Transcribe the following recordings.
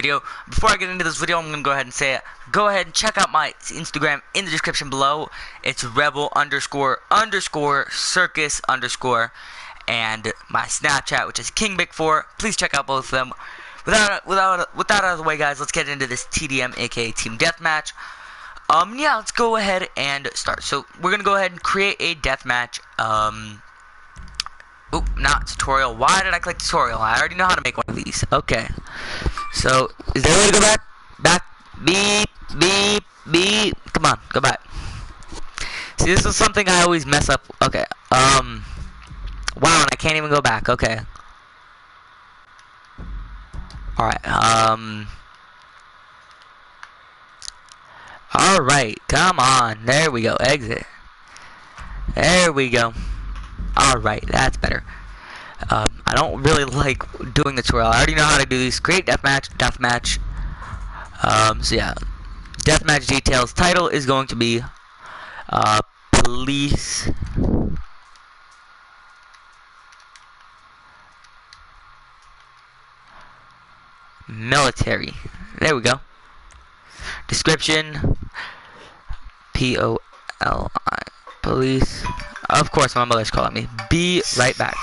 video. Before I get into this video, I'm gonna go ahead and say it. Go ahead and check out my Instagram in the description below. It's rebel__circus_ and my Snapchat, which is kingbig4. Please check out both of them. With that out of the way, guys, let's get into this TDM, aka Team Deathmatch. Yeah, let's go ahead and start. So we're gonna go ahead and create a deathmatch. Oop, not tutorial. Why did I click tutorial? I already know how to make one of these. Okay. So, is there a way to go back? Back. Beep, beep, beep. Come on, go back. See, this is something I always mess up. Okay. Wow, and I can't even go back. Okay. Alright, Alright, come on. There we go. Exit. There we go. Alright, that's better. I don't really like doing the tutorial. I already know how to do these. Create deathmatch. So yeah. Deathmatch details. Title is going to be Police Military. There we go. Description POLI. Police. Of course, my mother's calling me. Be right back.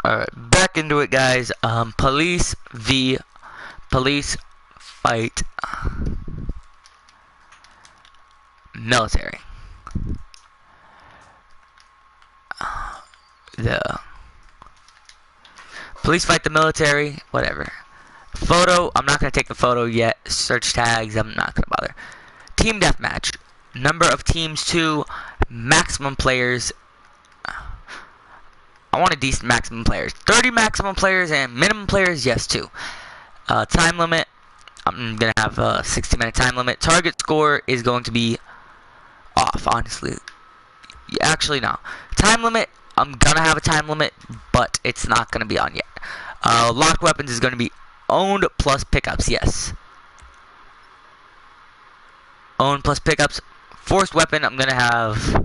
Alright, back into it, guys. Police v. Police fight military. The police fight the military, whatever. Photo, I'm not going to take the photo yet. Search tags, I'm not going to bother. Team deathmatch. Number of teams 2. Maximum players. I want a decent maximum players. 30 maximum players and minimum players, yes, 2. Time limit, I'm going to have a 60-minute time limit. Target score is going to be off, honestly. Yeah, actually, no. Time limit, I'm going to have a time limit, but it's not going to be on yet. Locked weapons is going to be owned plus pickups, yes. Owned plus pickups. Forced weapon, I'm going to have...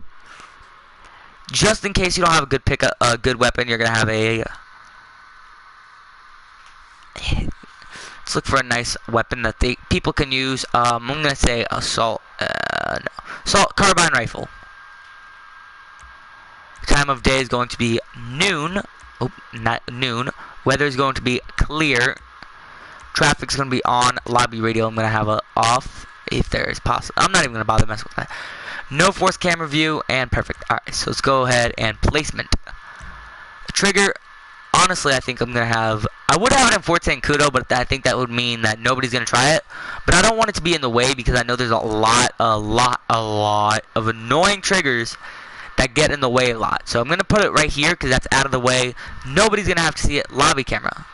Just in case you don't have a good pickup, good weapon, you're gonna have a. Let's look for a nice weapon that people can use. I'm gonna say assault, assault carbine rifle. Time of day is going to be noon. Oh, not noon. Weather is going to be clear. Traffic's gonna be on. Lobby radio, I'm gonna have a off if there is possible. I'm not even gonna bother messing with that. No force camera view, and perfect. Alright, so let's go ahead and placement. Trigger, honestly, I think I'm going to have... I would have it in Forte and Kudo, but I think that would mean that nobody's going to try it. But I don't want it to be in the way because I know there's a lot of annoying triggers that get in the way a lot. So I'm going to put it right here because that's out of the way. Nobody's going to have to see it. Lobby camera.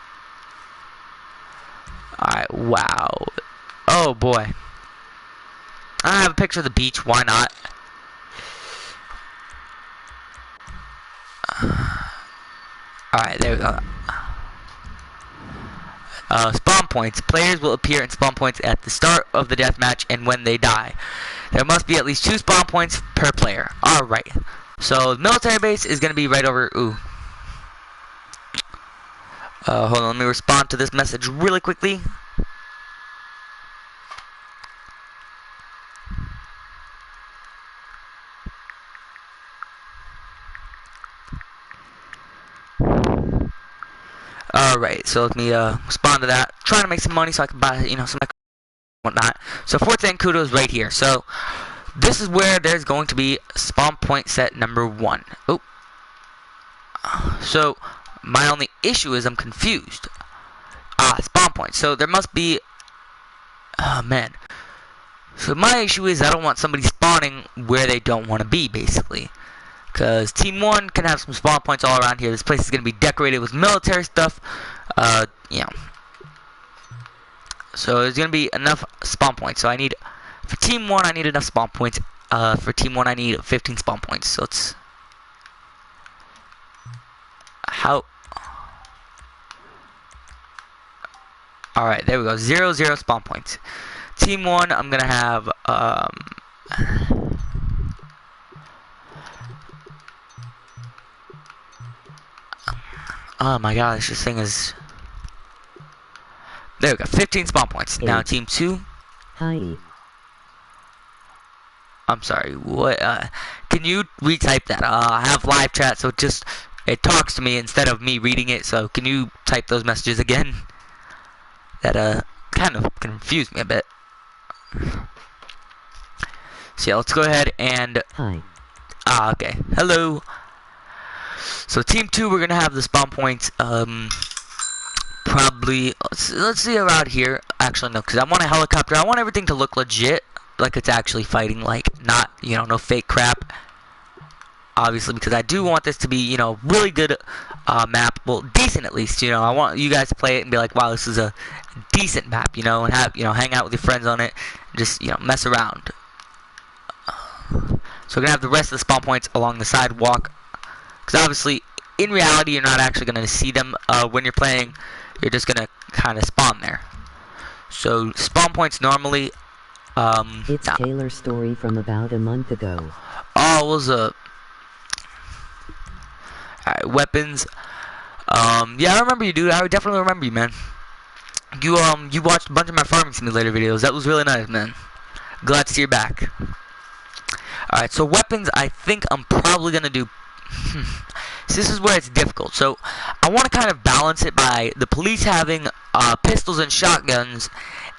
Alright, wow. Oh, boy. I have a picture of the beach, why not? Alright, there we go. Spawn points. Players will appear in spawn points at the start of the deathmatch and when they die. There must be at least 2 spawn points per player. Alright. So, the military base is going to be right over... Ooh. Hold on, let me respond to this message really quickly. Alright, so let me respond to that. Trying to make some money so I can buy, some whatnot. So Forte and Kudo is right here. So this is where there's going to be spawn point set number 1. Oh. So my only issue is I'm confused. Spawn point. So there must be... Oh, man. So my issue is I don't want somebody spawning where they don't want to be, basically. Because Team 1 can have some spawn points all around here. This place is going to be decorated with military stuff. So there's gonna be enough spawn points. So I need, for team 1, I need enough spawn points. For team 1, I need 15 spawn points. So let's, how? All right, there we go. 0, 0 spawn points. Team 1, I'm gonna have oh my gosh, this thing is. There we go. 15 spawn points. Now team 2. Hi. I'm sorry. What? Can you retype that? I have live chat, so it talks to me instead of me reading it. So can you type those messages again? That kind of confused me a bit. So yeah, let's go ahead and. Hi. Okay. Hello. So team 2, we're gonna have the spawn points. Probably. Let's see around here. Actually, no, because I want a helicopter. I want everything to look legit, like it's actually fighting, like not, you know, no fake crap. Obviously, because I do want this to be, you know, really good map. Well, decent at least. You know, I want you guys to play it and be like, wow, this is a decent map. You know, and have, you know, hang out with your friends on it, and just, you know, mess around. So we're gonna have the rest of the spawn points along the sidewalk, because obviously, in reality, you're not actually gonna see them when you're playing. You're just gonna kind of spawn there. So spawn points normally. It's Taylor's story from about a month ago. Oh, it was a. Alright, weapons. Yeah, I remember you, dude. I definitely remember you, man. You watched a bunch of my farming simulator videos. That was really nice, man. Glad to see you back. Alright, so weapons, I think I'm probably gonna do. So this is where it's difficult. So I want to kind of balance it by the police having pistols and shotguns,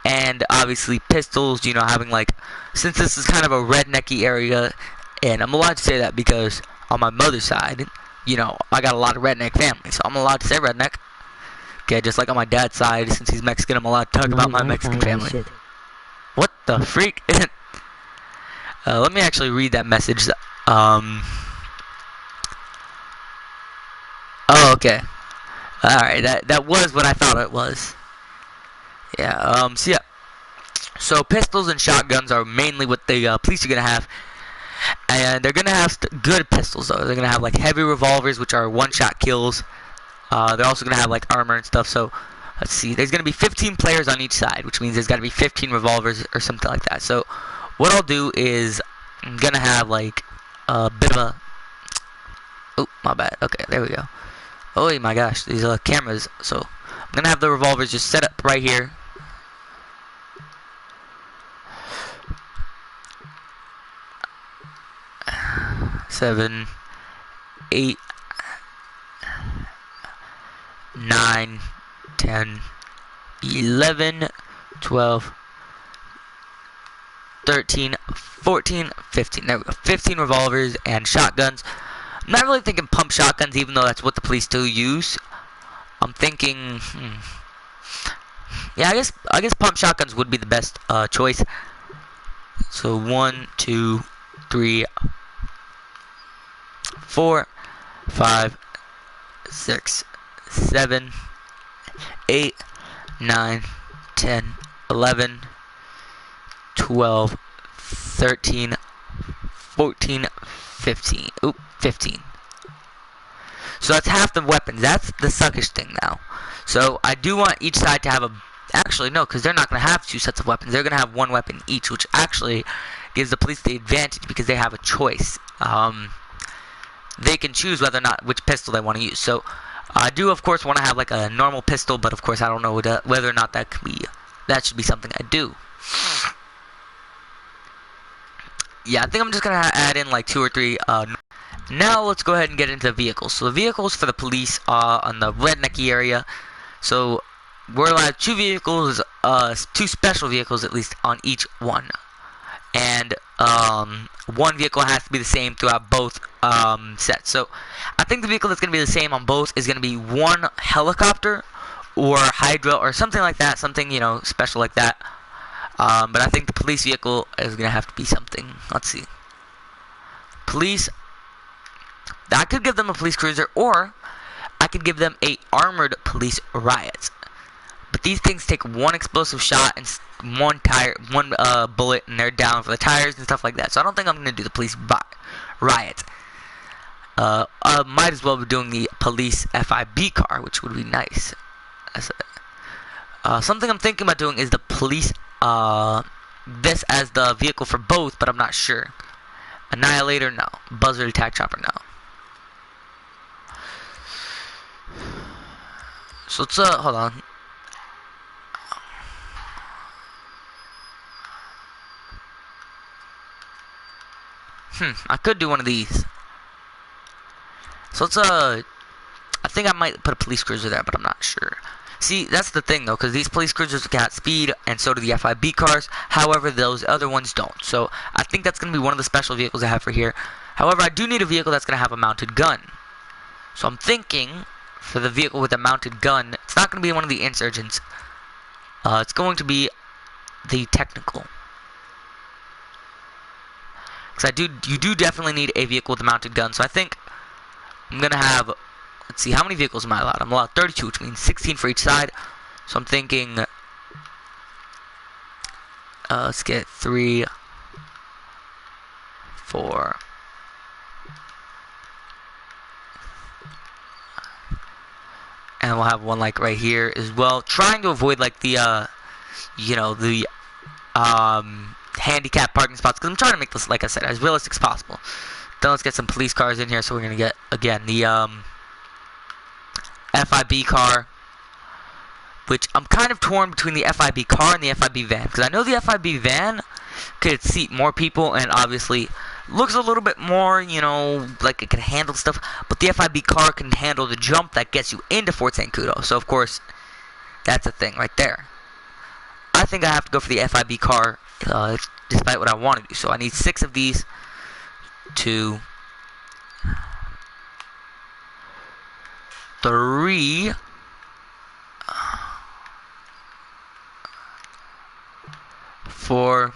and obviously pistols, you know, having like, since this is kind of a rednecky area, and I'm allowed to say that because on my mother's side, you know, I got a lot of redneck family, so I'm allowed to say redneck. Okay, just like on my dad's side, since he's Mexican, I'm allowed to talk about my Mexican family. What the freak? Let me actually read that message. Oh, okay. Alright, that was what I thought it was. Yeah, so yeah. So pistols and shotguns are mainly what the police are going to have. And they're going to have good pistols, though. They're going to have, like, heavy revolvers, which are one-shot kills. They're also going to have, like, armor and stuff. So, let's see. There's going to be 15 players on each side, which means there's got to be 15 revolvers or something like that. So, what I'll do is I'm going to have, like, a bit of a... Oh, my bad. Okay, there we go. Oh my gosh, these cameras. So I'm gonna have the revolvers just set up right here. Seven, 8, 9, 10, 11, 12, 13, 14, 15. There we go. 15 revolvers and shotguns. I'm not really thinking pump shotguns, even though that's what the police do use. I'm thinking, yeah, I guess pump shotguns would be the best choice. So 1, 2, 3, 4, 5, 6, 7, 8, 9, 10, 11, 12, 13, 14, 15. Oop, 15. So that's half the weapons. That's the suckish thing now. So I do want each side to have a... Actually, no, because they're not going to have 2 sets of weapons. They're going to have 1 weapon each, which actually gives the police the advantage because they have a choice. They can choose whether or not which pistol they want to use. So I do, of course, want to have like a normal pistol, but of course I don't know whether or not that can be... That should be something I do. Yeah, I think I'm just going to add in like 2 or 3... Now let's go ahead and get into the vehicles. So the vehicles for the police are on the rednecky area. So we're allowed 2 vehicles, 2 special vehicles at least on each one. And 1 vehicle has to be the same throughout both sets. So I think the vehicle that's going to be the same on both is going to be 1 helicopter or Hydra or something like that. Something, you know, special like that. But I think the police vehicle is going to have to be something. Let's see. Police... I could give them a police cruiser, or I could give them a armored police riot. But these things take one explosive shot and one bullet, and they're down for the tires and stuff like that. So I don't think I'm gonna do the police riot. I might as well be doing the police FIB car, which would be nice. Something I'm thinking about doing is the police, this as the vehicle for both, but I'm not sure. Annihilator, no. Buzzard attack chopper, no. So let's, hold on. I could do one of these. So let's, I think I might put a police cruiser there, but I'm not sure. See, that's the thing, though, because these police cruisers got speed, and so do the FIB cars. However, those other ones don't. So I think that's going to be one of the special vehicles I have for here. However, I do need a vehicle that's going to have a mounted gun. So I'm thinking, for the vehicle with a mounted gun, it's not going to be one of the insurgents. It's going to be the technical. Because you do definitely need a vehicle with a mounted gun. So I think I'm going to have, let's see, how many vehicles am I allowed? I'm allowed 32, which means 16 for each side. So I'm thinking, let's get 3, 4, and we'll have one like right here as well. Trying to avoid like the, you know, the handicap parking spots, because I'm trying to make this, like I said, as realistic as possible. Then let's get some police cars in here. So we're gonna get again the FIB car, which I'm kind of torn between the FIB car and the FIB van, because I know the FIB van could seat more people and obviously looks a little bit more, you know, like it can handle stuff, but the FIB car can handle the jump that gets you into Fort Zancudo. So of course, that's a thing right there. I think I have to go for the FIB car, despite what I want to do. So I need 6 of these. 2, 3, 4,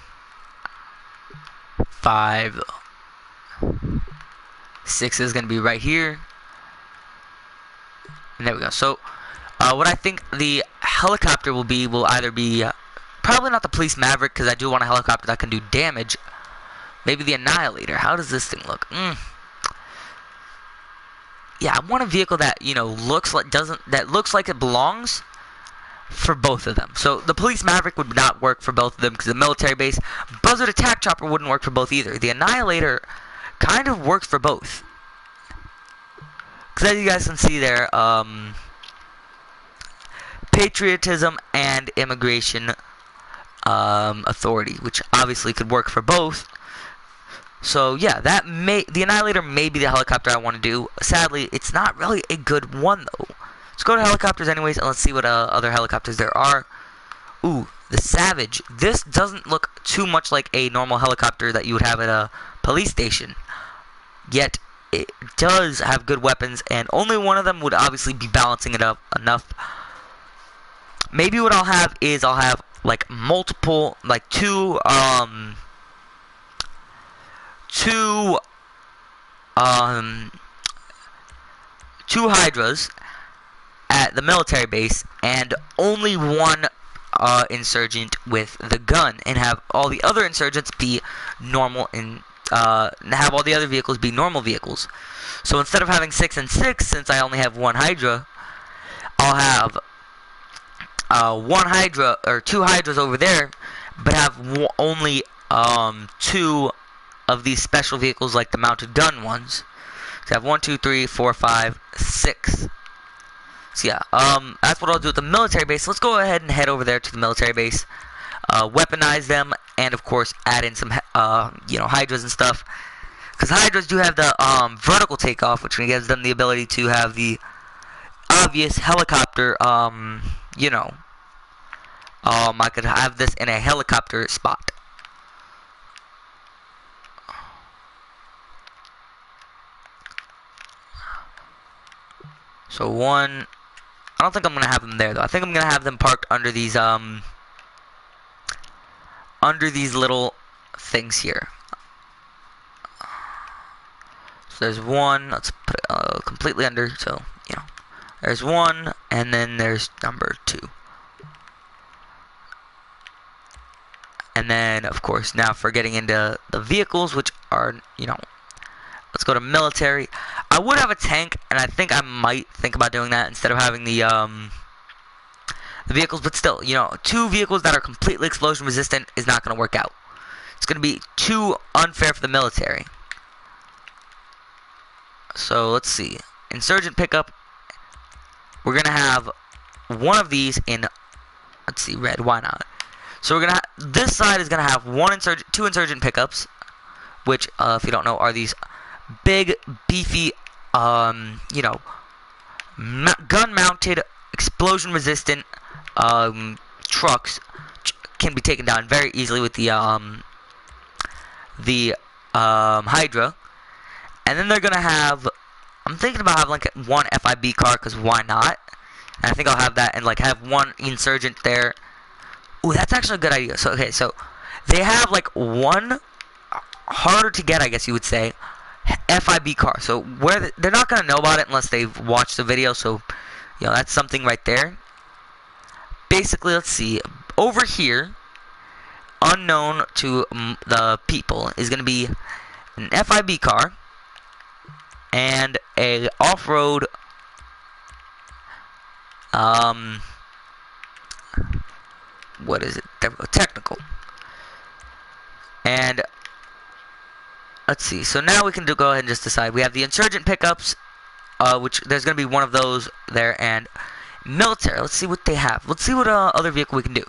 5, 6 is going to be right here. And there we go. So, what I think the helicopter will either be, probably not the police Maverick, because I do want a helicopter that can do damage. Maybe the Annihilator. How does this thing look? Yeah, I want a vehicle that, you know, looks like it belongs for both of them. So the police Maverick would not work for both of them because the military base. Buzzard attack chopper wouldn't work for both either. The Annihilator kind of works for both. Because as you guys can see there, patriotism and immigration authority, which obviously could work for both. So yeah, the Annihilator may be the helicopter I want to do. Sadly, it's not really a good one though. Let's go to helicopters anyways, and let's see what other helicopters there are. Ooh, the Savage. This doesn't look too much like a normal helicopter that you would have at a police station. Yet, it does have good weapons, and only one of them would obviously be balancing it up enough. Maybe what I'll have is like multiple, like two Hydras at the military base and only one insurgent with the gun, and have all the other insurgents be normal and have all the other vehicles be normal vehicles. So instead of having 6 and 6, since I only have one Hydra, I'll have one Hydra or 2 Hydras over there, but have only 2 of these special vehicles like the mounted gun ones. So I have 1, 2, 3, 4, 5, 6. So yeah, that's what I'll do at the military base. Let's go ahead and head over there to the military base, weaponize them, and of course add in some you know, Hydras and stuff. Because Hydras do have the vertical takeoff, which gives them the ability to have the obvious helicopter. You know, I could have this in a helicopter spot. So one, I don't think I'm gonna have them there though. I think I'm gonna have them parked under these little things here. So there's one. Let's put it completely under. So you know, there's one, and then there's number 2. And then, of course, now for getting into the vehicles, which are, you know, let's go to military. I would have a tank, and I think I might think about doing that instead of having the vehicles. But still, you know, 2 vehicles that are completely explosion resistant is not going to work out. It's going to be too unfair for the military. So let's see. Insurgent pickup. We're going to have one of these in, let's see, red. Why not? So we're going to this side is going to have 2 insurgent pickups, which, if you don't know, are these big, beefy, you know, gun-mounted, explosion-resistant trucks. Can be taken down very easily with the Hydra. And then they're gonna have, I'm thinking about having like 1 FIB car, because why not? And I think I'll have that, and like have 1 insurgent there. Ooh, that's actually a good idea. So okay, so they have like 1 harder to get, I guess you would say, FIB car. So where they're not gonna know about it unless they've watched the video. So you know, that's something right there. Basically, let's see. Over here, unknown to the people, is gonna be an FIB car and a off-road what is it? Technical. And let's see. So now we can go ahead and just decide. We have the insurgent pickups, which there's going to be 1 of those there, and military. Let's see what they have. Let's see what other vehicle we can do.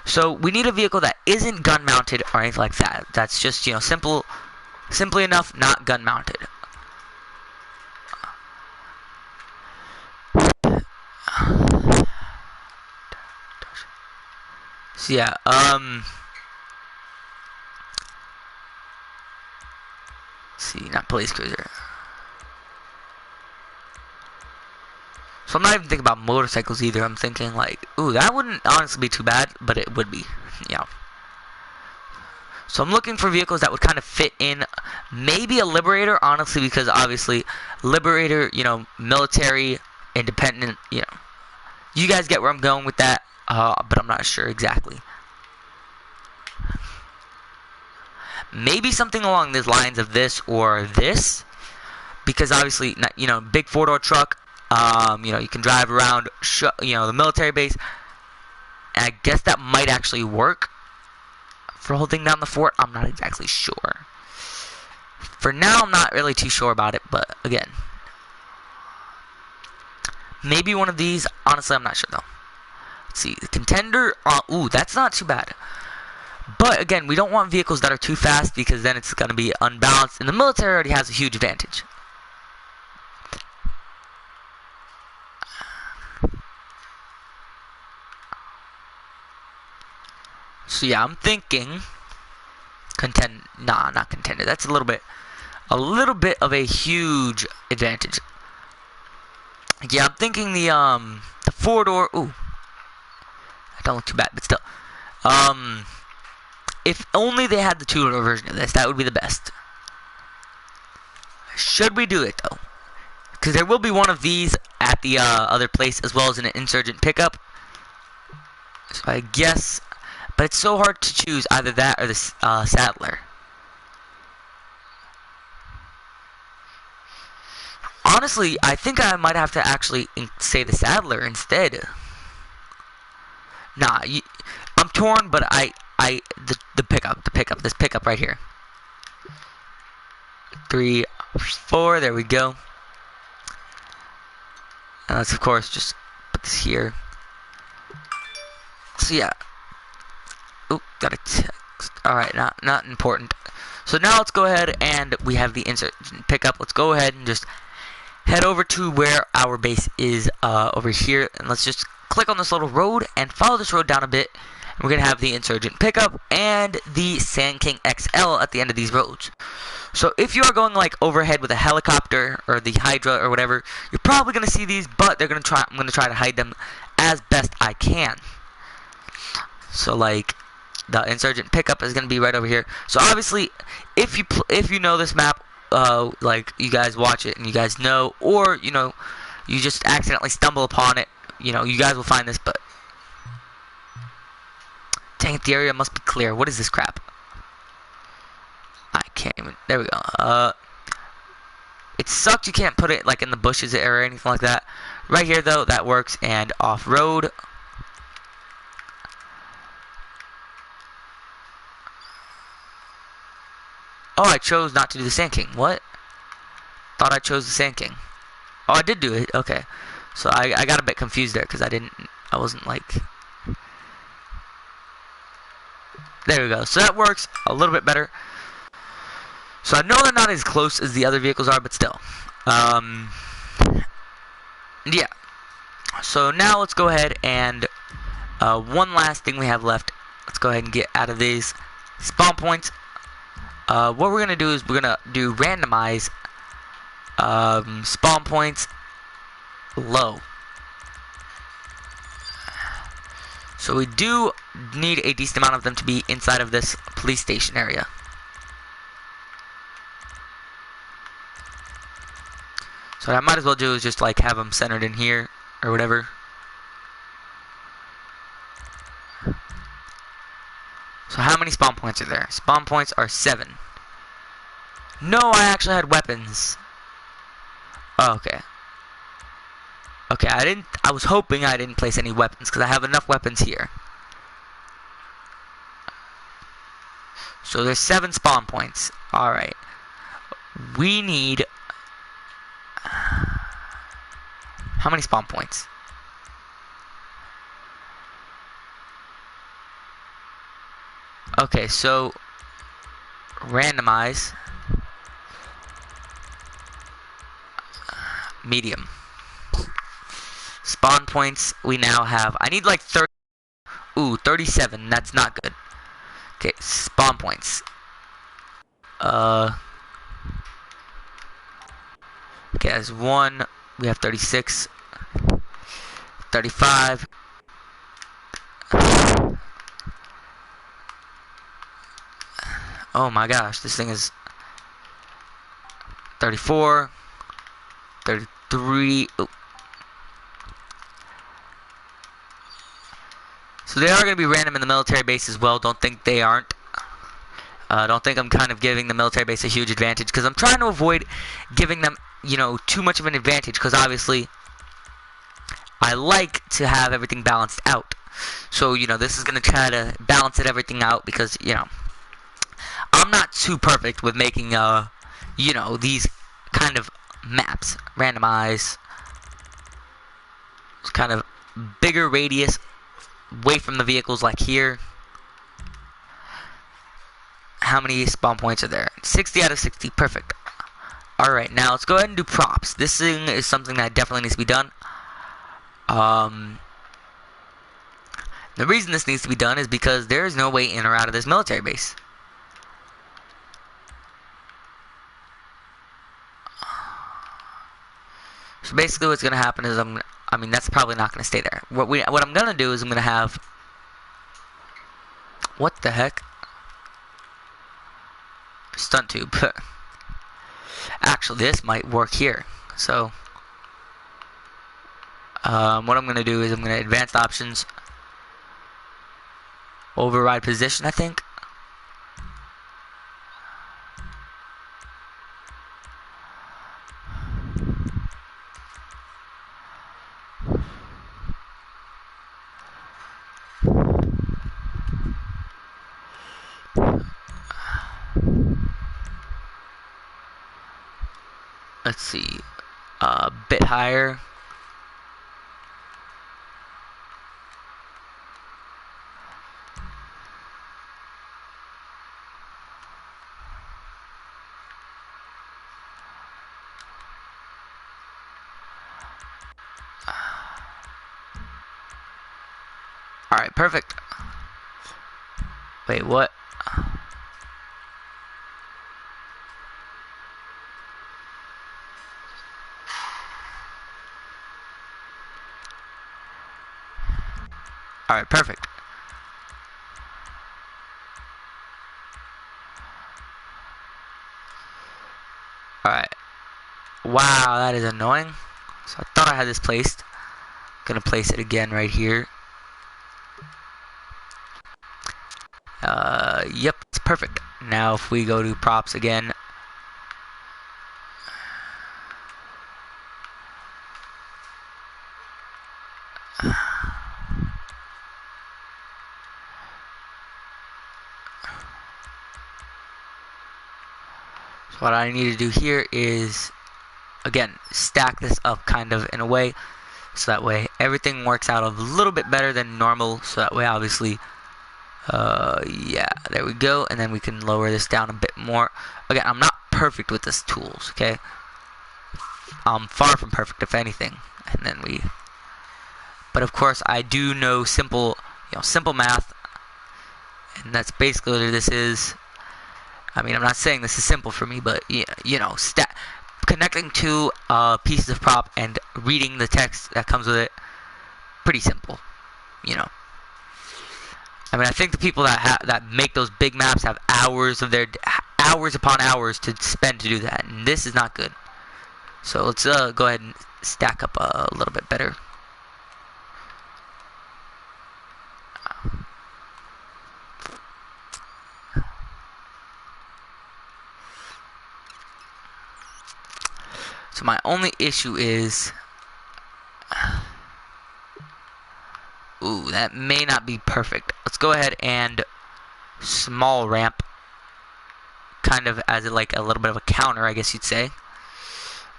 So we need a vehicle that isn't gun mounted or anything like that. That's just, you know, simply enough, not gun mounted. So yeah, see, not police cruiser. So I'm not even thinking about motorcycles either. I'm thinking like, ooh, that wouldn't honestly be too bad, but it would be, yeah. So I'm looking for vehicles that would kind of fit in. Maybe a Liberator, honestly, because obviously Liberator, you know, military, independent, you know. You guys get where I'm going with that, but I'm not sure exactly. Maybe something along the lines of this or this, because obviously, you know, big 4-door truck. You know, you can drive around, you know, the military base, and I guess that might actually work for holding down the fort. I'm not exactly sure. For now, I'm not really too sure about it, but again, maybe one of these. Honestly, I'm not sure though. Let's see, the contender. Ooh, that's not too bad. But again, we don't want vehicles that are too fast, because then it's going to be unbalanced, and the military already has a huge advantage. So yeah, I'm thinking not contender. That's a little bit of a huge advantage. Yeah, I'm thinking the 4-door. Ooh, that don't look too bad, but still. If only they had the 2-door version of this, that would be the best. Should we do it though? Because there will be one of these at the other place, as well as an insurgent pickup. So I guess, but it's so hard to choose either that or the Saddler. Honestly, I think I might have to actually say the Saddler instead. Nah, I'm torn, but the pickup, this pickup right here. 3, 4, there we go. And let's of course just put this here. So yeah. Oop, got a text. Alright, not important. So now let's go ahead, and we have the insert pickup. Let's go ahead and just head over to where our base is over here, and let's just click on this little road and follow this road down a bit. We're going to have the insurgent pickup and the Sand King XL at the end of these roads. So if you are going like overhead with a helicopter or the Hydra or whatever, you're probably going to see these, but I'm going to try to hide them as best I can. So like the insurgent pickup is going to be right over here. So obviously, if you know this map, like you guys watch it and you guys know, or you know, you just accidentally stumble upon it, you know, you guys will find this. But Dang it, the area must be clear. What is this crap? I can't even. There we go. It sucked you can't put it like in the bushes or anything like that. Right here though, that works. And off-road. Oh, I chose not to do the Sand King. What? Thought I chose the Sand King. Oh, I did do it. Okay. So I got a bit confused there because I wasn't like... There we go. So that works a little bit better. So I know they're not as close as the other vehicles are, but still. Yeah. So now let's go ahead and one last thing we have left. Let's go ahead and get out of these spawn points. What we're going to do is we're going to do randomize spawn points low. So we do need a decent amount of them to be inside of this police station area. So what I might as well do is just like have them centered in here or whatever. So how many spawn points are there? Spawn points are 7. No, I actually had weapons. Oh, okay. Okay, I was hoping I didn't place any weapons because I have enough weapons here. So there's 7 spawn points. Alright. We need... How many spawn points? Okay, so... Randomize. Medium. Spawn points we now have. I need like 30. Ooh, 37. That's not good. Okay, spawn points. Okay, that's 1. We have 36. 35. Oh my gosh, this thing is 34. 33. Ooh. So they are going to be random in the military base as well. Don't think they aren't. Don't think I'm kind of giving the military base a huge advantage because I'm trying to avoid giving them, you know, too much of an advantage because obviously I like to have everything balanced out. So, you know, this is going to try to balance everything out because, you know, I'm not too perfect with making, you know, these kind of maps. Randomize. It's kind of bigger radius away from the vehicles like here. How many spawn points are there? 60 out of 60. Perfect. Alright, now let's go ahead and do props. This thing is something that definitely needs to be done. The reason this needs to be done is because there is no way in or out of this military base. So basically what's going to happen is I mean, that's probably not going to stay there. What I'm going to do is I'm going to have... What the heck? Stunt tube. Actually, this might work here. So, what I'm going to do is I'm going to advanced options. Override position, I think. Let's see, a bit higher. Alright, perfect. Wait, what? Alright, perfect. Alright. Wow, that is annoying. So I thought I had this placed. Gonna place it again right here. Yep, it's perfect. Now if we go to props again, so what I need to do here is, again, stack this up kind of in a way, so that way everything works out a little bit better than normal, so that way obviously, yeah, there we go, and then we can lower this down a bit more. Again, I'm not perfect with this tools, okay? I'm far from perfect, if anything. And then but of course, I do know simple math, and that's basically what this is. I mean, I'm not saying this is simple for me, but connecting two pieces of prop and reading the text that comes with it, pretty simple, you know. I mean, I think the people that make those big maps have hours upon hours to spend to do that, and this is not good. So let's go ahead and stack up a little bit better. So my only issue is, ooh, that may not be perfect. Let's go ahead and small ramp, kind of as like a little bit of a counter, I guess you'd say.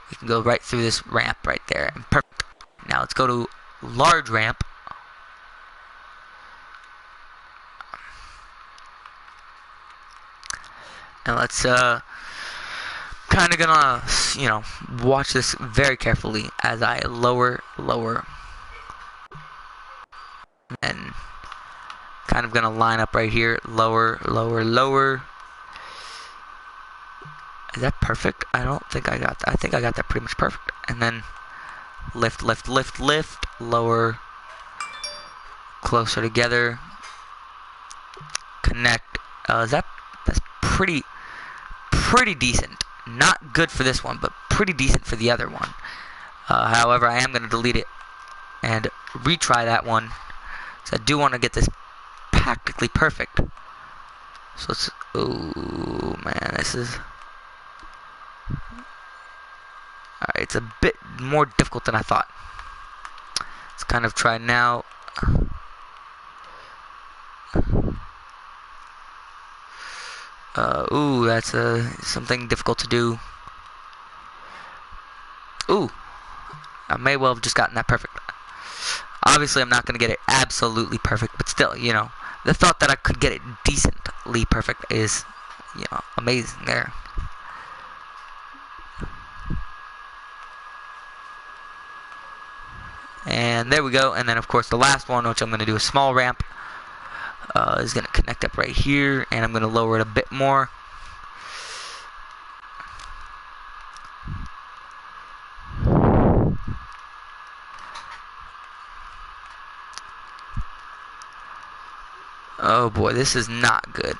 We can go right through this ramp right there, and perfect. Now let's go to large ramp. And let's kind of gonna, watch this very carefully as I lower, and kind of gonna line up right here, lower. Is that perfect? I don't think I got that. I think I got that pretty much perfect. And then lift, lower, closer together, connect. That's pretty decent. Not good for this one, but pretty decent for the other one. However, I am going to delete it and retry that one, because I do want to get this practically perfect. So let's, oh man, this is, alright, it's a bit more difficult than I thought. Let's kind of try now. Ooh, that's something difficult to do. Ooh, I may well have just gotten that perfect. Obviously, I'm not going to get it absolutely perfect, but still, the thought that I could get it decently perfect is, amazing there. And there we go. And then, of course, the last one, which I'm going to do a small ramp, is going to connect up right here, and I'm going to lower it a bit more. Oh boy, this is not good.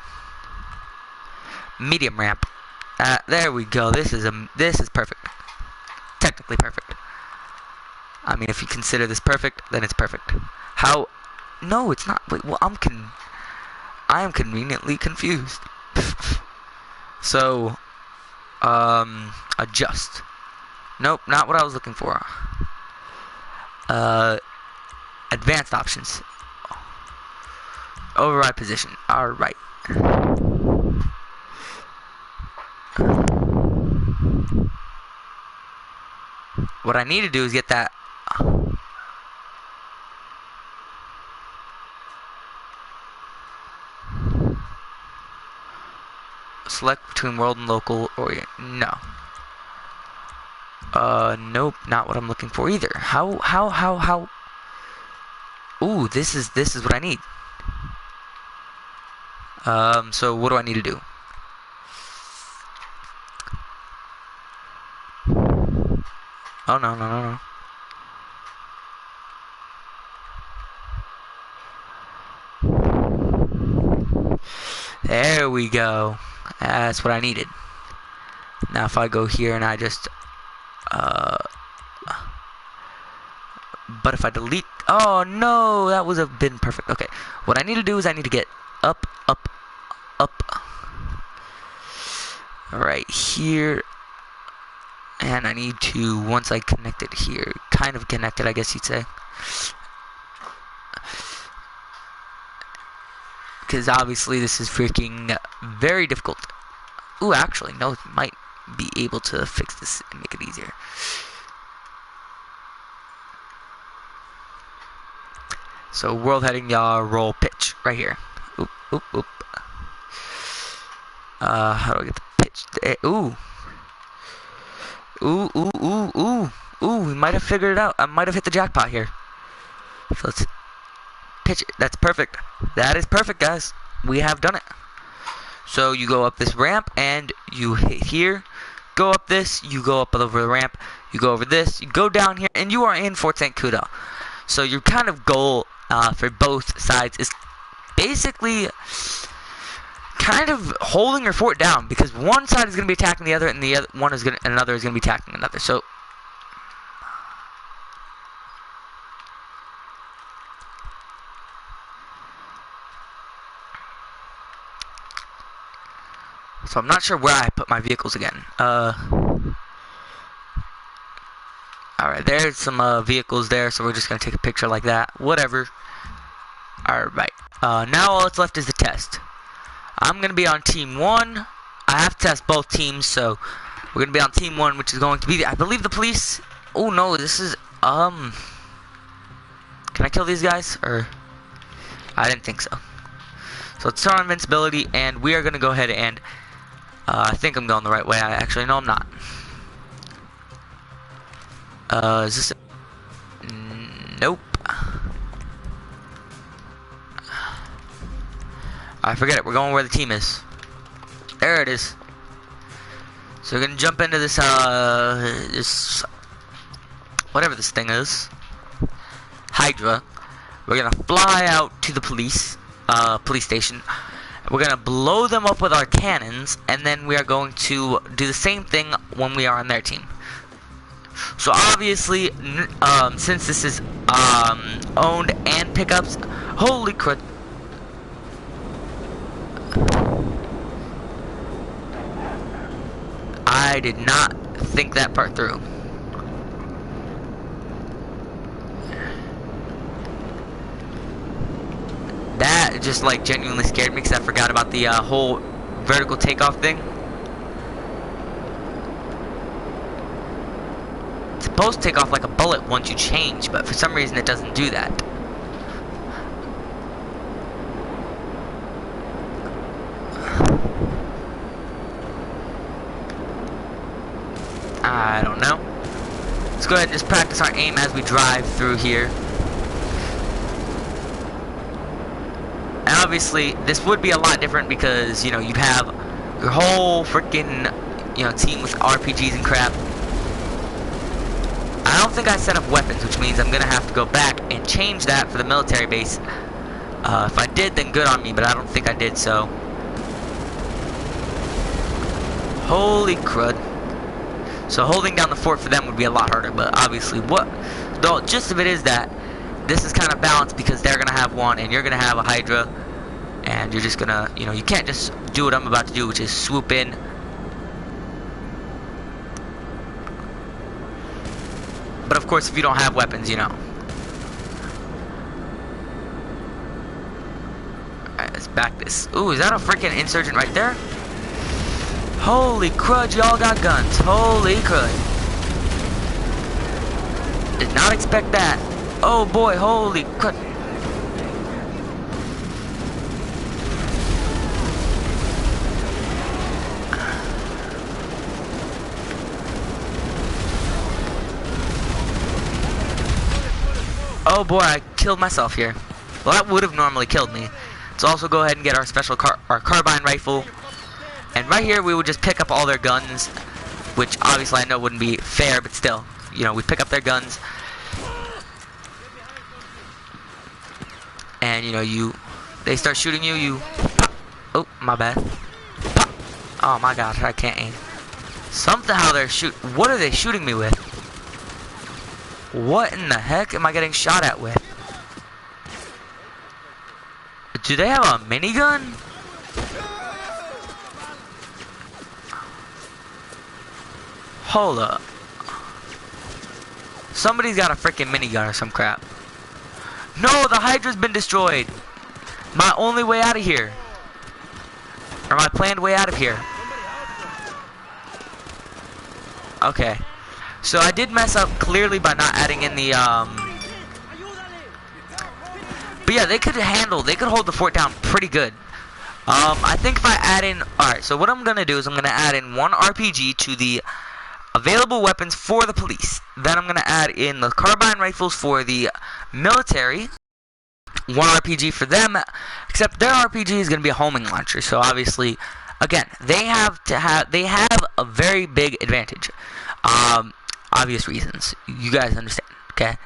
Medium ramp. There we go. This is perfect. Technically perfect. I mean, if you consider this perfect, then it's perfect. How? No, it's not. Wait, well, I am conveniently confused. So, adjust. Nope, not what I was looking for. Advanced options. Override position. Alright. What I need to do is get that. Select between world and local, or no. Nope, not what I'm looking for either. How? Ooh, this is what I need. So what do I need to do? Oh, no. There we go. That's what I needed. Now if I go here and I just, but if I delete, oh no, that would have been perfect. Okay, what I need to do is I need to get up, up. Right here. And I need to, once I connect it here, kind of connect it, I guess you'd say. Because obviously this is freaking very difficult. Ooh, actually, no, it might be able to fix this and make it easier. So world heading roll pitch right here. Oop, oop, oop. How do I get the pitch there? Ooh. Ooh, ooh, ooh, ooh. Ooh, we might have figured it out. I might have hit the jackpot here. So let's pitch it. That's perfect. That is perfect, guys. We have done it. So you go up this ramp and you hit here. Go up this. You go up over the ramp. You go over this. You go down here. And you are in Fort St. Cuda. So your kind of goal for both sides is basically kind of holding your fort down, because one side is going to be attacking the other, and the other one is another is going to be attacking another. So I'm not sure where I put my vehicles again. Alright, there's some vehicles there, so we're just going to take a picture like that. Whatever. Alright. Now all that's left is the test. I'm going to be on Team 1. I have to test both teams, so we're going to be on Team 1, which is going to be, I believe, the police. Oh, no, this is, can I kill these guys? Or, I didn't think so. So let's turn on invincibility, and we are going to go ahead and, I think I'm going the right way. Actually, no, I'm not. Is this nope. I forget it. We're going where the team is. There it is. So we're gonna jump into this this whatever this thing is, Hydra. We're gonna fly out to the police station. We're gonna blow them up with our cannons, and then we are going to do the same thing when we are on their team. So obviously, since this is owned and pickups, holy crud! I did not think that part through. That just like genuinely scared me, because I forgot about the whole vertical takeoff thing. It's supposed to take off like a bullet once you change, but for some reason it doesn't do that. I don't know. Let's go ahead and just practice our aim as we drive through here. And obviously, this would be a lot different because, you know, you'd have your whole freaking, you know, team with RPGs and crap. I don't think I set up weapons, which means I'm going to have to go back and change that for the military base. If I did, then good on me, but I don't think I did, so. Holy crud. So holding down the fort for them would be a lot harder, but obviously the gist of it is that this is kind of balanced, because they're going to have one and you're going to have a Hydra, and you're just going to, you know, you can't just do what I'm about to do, which is swoop in. But of course, if you don't have weapons, you know. Alright, let's back this. Ooh, is that a freaking insurgent right there? Holy crud, y'all got guns. Holy crud. Did not expect that. Oh boy, holy crud. Oh boy, I killed myself here. Well, that would have normally killed me. Let's also go ahead and get our special our carbine rifle. And right here, we would just pick up all their guns, which obviously I know wouldn't be fair, but still, you know, we pick up their guns. And, you know, they start shooting you, you pop. Oh, my bad. Pop. Oh my gosh, I can't aim. Somehow they're what are they shooting me with? What in the heck am I getting shot at with? Do they have a minigun? Hold up. Somebody's got a freaking minigun or some crap. No, the Hydra's been destroyed. My only way out of here. Or my planned way out of here. Okay. So I did mess up clearly by not adding in the, But yeah, they could hold the fort down pretty good. I think if I add in, alright, so what I'm gonna do is I'm gonna add in 1 RPG to the available weapons for the police. Then I'm gonna add in the carbine rifles for the military. 1 RPG for them, except their RPG is gonna be a homing launcher. So obviously, again, they have a very big advantage. Obvious reasons. You guys understand, okay?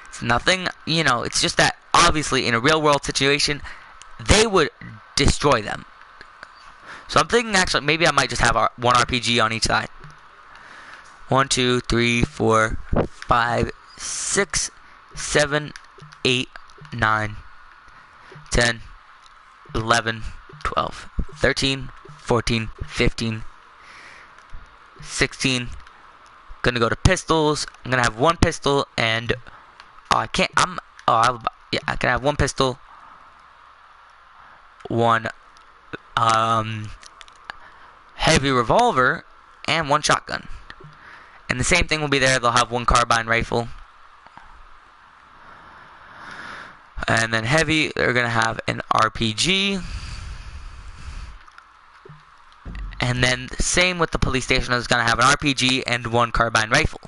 It's nothing, you know, it's just that obviously in a real world situation, they would destroy them. So I'm thinking actually maybe I might just have 1 RPG on each side. 1, 2, 3, 4, 5, 6, 7, 8, 9, 10, 11, 12, 13, 14, 15, 16. Gonna go to pistols. I'm gonna have 1 pistol and I can have 1 pistol, 1 heavy revolver, and 1 shotgun. And the same thing will be there. They'll have 1 carbine rifle. And then heavy, they're gonna have an RPG. And then same with the police station, is gonna have an RPG and 1 carbine rifle.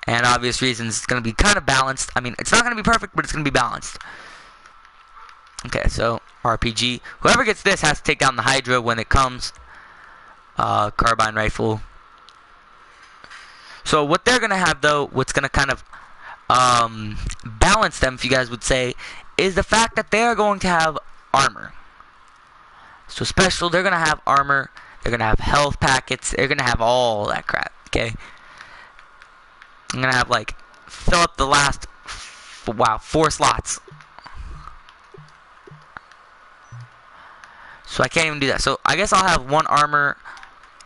And obvious reasons, it's gonna be kind of balanced. I mean, it's not gonna be perfect, but it's gonna be balanced. Okay, so RPG. Whoever gets this has to take down the Hydra when it comes. Carbine rifle. So what they're gonna have though, what's gonna kind of balance them, if you guys would say, is the fact that they are going to have armor. So special, they're gonna have armor. They're gonna have health packets. They're gonna have all that crap. Okay. I'm gonna have like fill up the last 4 slots. So I can't even do that. So I guess I'll have 1 armor,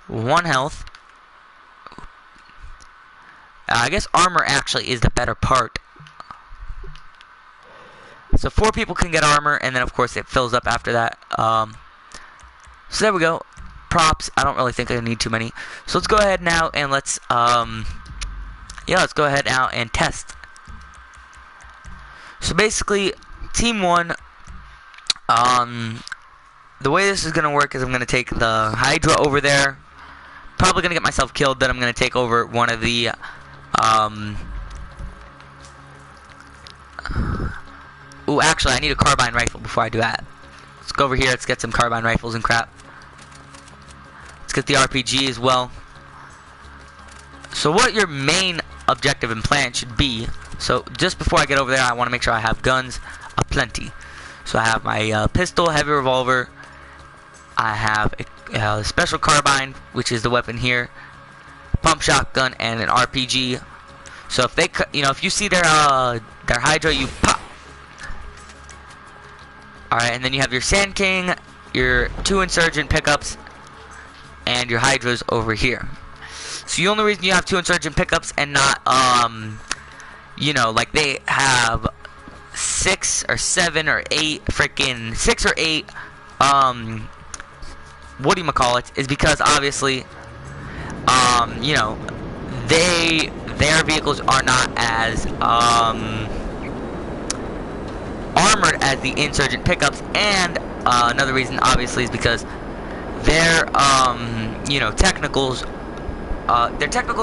1 health. I guess armor actually is the better part. So 4 people can get armor, and then of course it fills up after that. So there we go. Props. I don't really think I need too many. So let's go ahead now and let's let's go ahead now and test. So basically, team 1. The way this is gonna work is I'm gonna take the Hydra over there. Probably gonna get myself killed. Then I'm gonna take over one of the Ooh, actually, I need a carbine rifle before I do that. Let's go over here. Let's get some carbine rifles and crap. Let's get the RPG as well. So what your main objective and plan should be. So just before I get over there, I want to make sure I have guns aplenty. So I have my pistol, heavy revolver. I have a special carbine, which is the weapon here. Pump shotgun and an RPG. So if they, if you see their Hydra, you pop. Alright, and then you have your Sand King, your 2 Insurgent pickups, and your Hydras over here. So the only reason you have 2 Insurgent pickups and not, like they have 6 or 7 or 8 freaking 6 or 8, whatchamacallit, is because obviously, their vehicles are not as, armored as the Insurgent pickups, and another reason obviously is because their technicals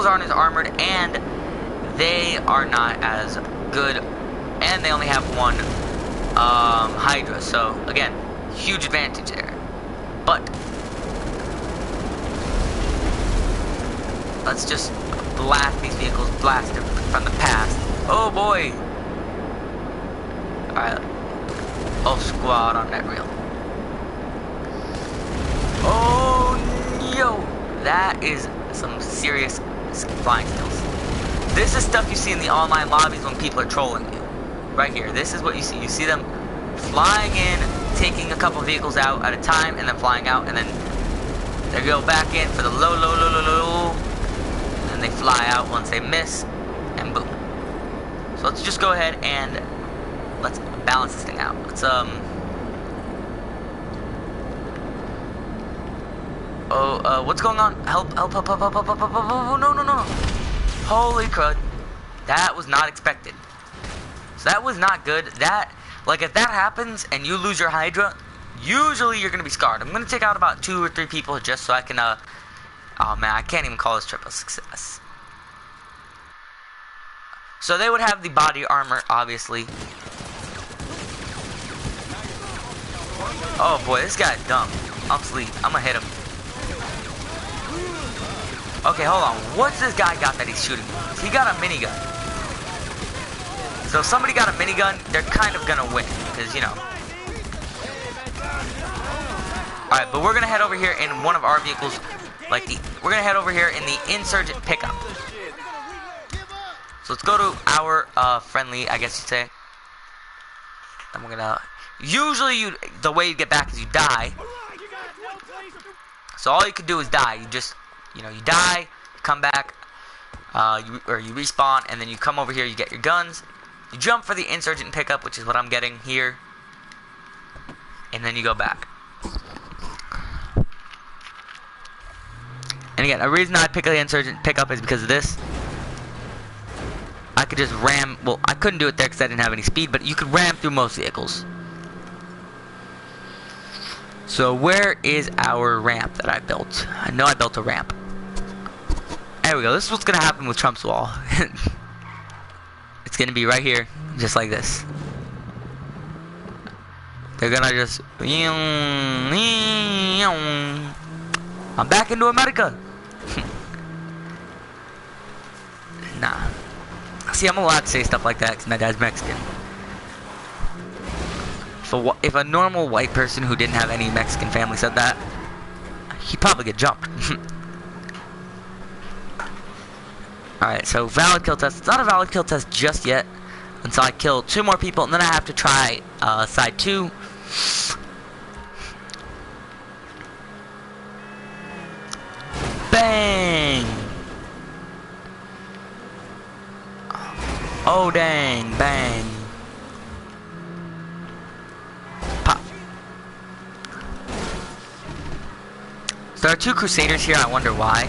aren't as armored, and they are not as good, and they only have 1 Hydra. So again, huge advantage there. But let's just blast these vehicles, blast them from the past. Oh boy. Alright. Oh, squad on that reel. Oh, yo. That is some serious flying skills. This is stuff you see in the online lobbies when people are trolling you. Right here. This is what you see. You see them flying in, taking a couple vehicles out at a time, and then flying out, and then They go back in for the low. And they fly out once they miss. And boom. So let's just go ahead and let's balance this thing out. Let's what's going on? Help. No. Holy crud. That was not expected. So that was not good. That, like, if that happens and you lose your Hydra, usually you're going to be scarred. I'm going to take out about 2 or 3 people just so I can, oh man, I can't even call this triple success. So they would have the body armor, obviously. Oh boy, this guy's dumb. I'm asleep. I'm going to hit him. Okay, hold on. What's this guy got that he's shooting? He got a minigun. So if somebody got a minigun, they're kind of gonna win, because, you know. Alright, but we're gonna head over here in one of our vehicles, we're gonna head over here in the insurgent pickup. So let's go to our, friendly, I guess you'd say. And we're gonna, usually the way you get back is you die. So all you can do is die. You just, you know, you die, you come back, you respawn, and then you come over here, you get your guns, you jump for the insurgent pickup, which is what I'm getting here, and then you go back. And again, the reason I pick the insurgent pickup is because of this. I could just ram, well, I couldn't do it there because I didn't have any speed, but you could ram through most vehicles. So where is our ramp that I built? I know I built a ramp. There we go. This is what's going to happen with Trump's wall. It's going to be right here, just like this. They're going to just... I'm back into America. Nah. See, I'm allowed to say stuff like that because my dad's Mexican. So if a normal white person who didn't have any Mexican family said that, he'd probably get jumped. Alright, so valid kill test. It's not a valid kill test just yet until I kill 2 more people, and then I have to try side 2. Bang! Oh dang, bang. Pop. So there are 2 Crusaders here, I wonder why.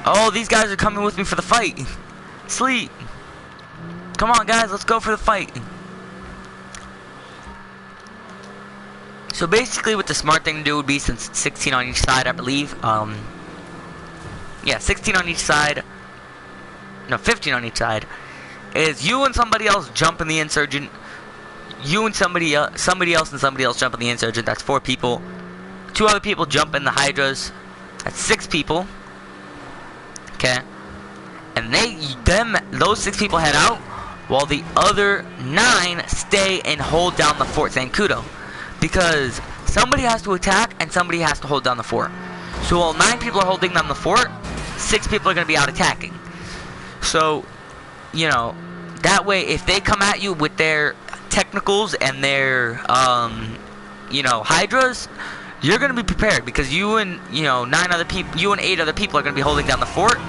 Oh, these guys are coming with me for the fight. Sleep. Come on, guys, let's go for the fight. So basically what the smart thing to do would be, since 16 on each side, I believe, yeah, 16 on each side, no, 15 on each side, is you and somebody else jump in the insurgent, you and somebody else and somebody else jump in the insurgent, that's 4 people, 2 other people jump in the Hydras, that's 6 people, okay, and those 6 people head out, while the other 9 stay and hold down the Fort Zancudo. Because somebody has to attack and somebody has to hold down the fort. So while 9 people are holding down the fort, 6 people are going to be out attacking. So, you know, that way if they come at you with their technicals and their, you know, Hydras, you're going to be prepared. Because you and, you know, 8 other people are going to be holding down the fort.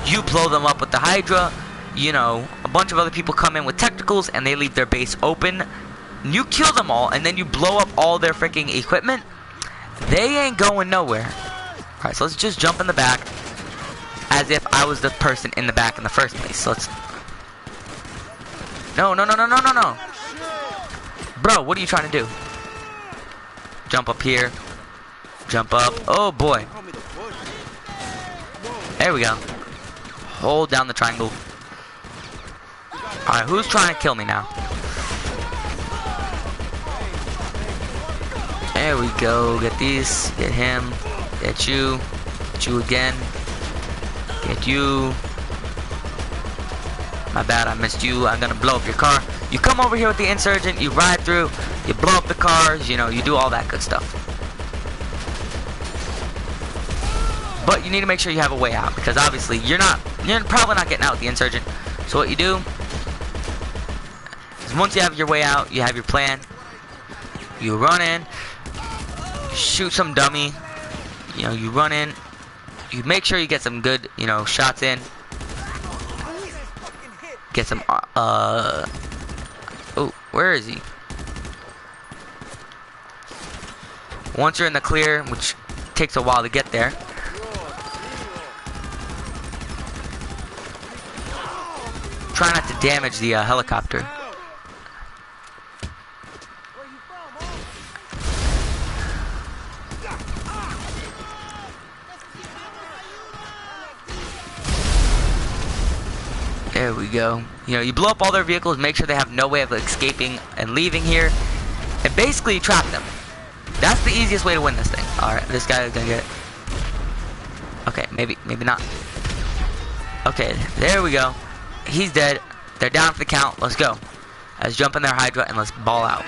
You blow them up with the Hydra. You know, a bunch of other people come in with technicals and they leave their base open. You kill them all, and then you blow up all their freaking equipment. They ain't going nowhere. Alright, so let's just jump in the back as if I was the person in the back in the first place. So let's... No. Bro, what are you trying to do? Jump up here. Jump up. Oh, boy. There we go. Hold down the triangle. Alright, who's trying to kill me now? There we go. Get these. Get him. Get you. Get you again. Get you. My bad, I missed you. I'm gonna blow up your car. You come over here with the insurgent. You ride through. You blow up the cars. You know, you do all that good stuff. But you need to make sure you have a way out, because obviously you're probably not getting out with the insurgent. So what you do is once you have your way out, you have your plan. You run in, shoot some dummy. You know, you run in, you make sure you get some good, you know, shots in. Get some, oh, where is he? Once you're in the clear, which takes a while to get there. Try not to damage the helicopter. There we go. You know, you blow up all their vehicles, make sure they have no way of escaping and leaving here, and basically trap them. That's the easiest way to win this thing. Alright, this guy is gonna get it. Okay, maybe not. Okay, there we go. He's dead. They're down for the count. Let's go. Let's jump in their Hydra and let's ball out.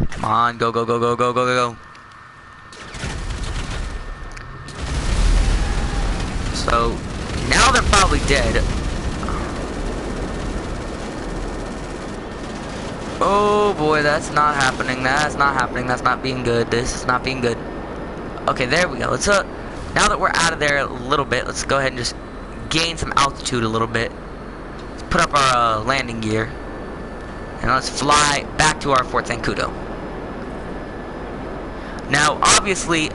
Come on, go, go, go, go, go, go, go, go. So, now they're probably dead. Oh boy, that's not happening. That's not happening. That's not being good. This is not being good. Okay, there we go. Let's now that we're out of there a little bit, let's go ahead and just gain some altitude a little bit. Let's put up our landing gear. And let's fly back to our Fort Zancudo. Now, obviously,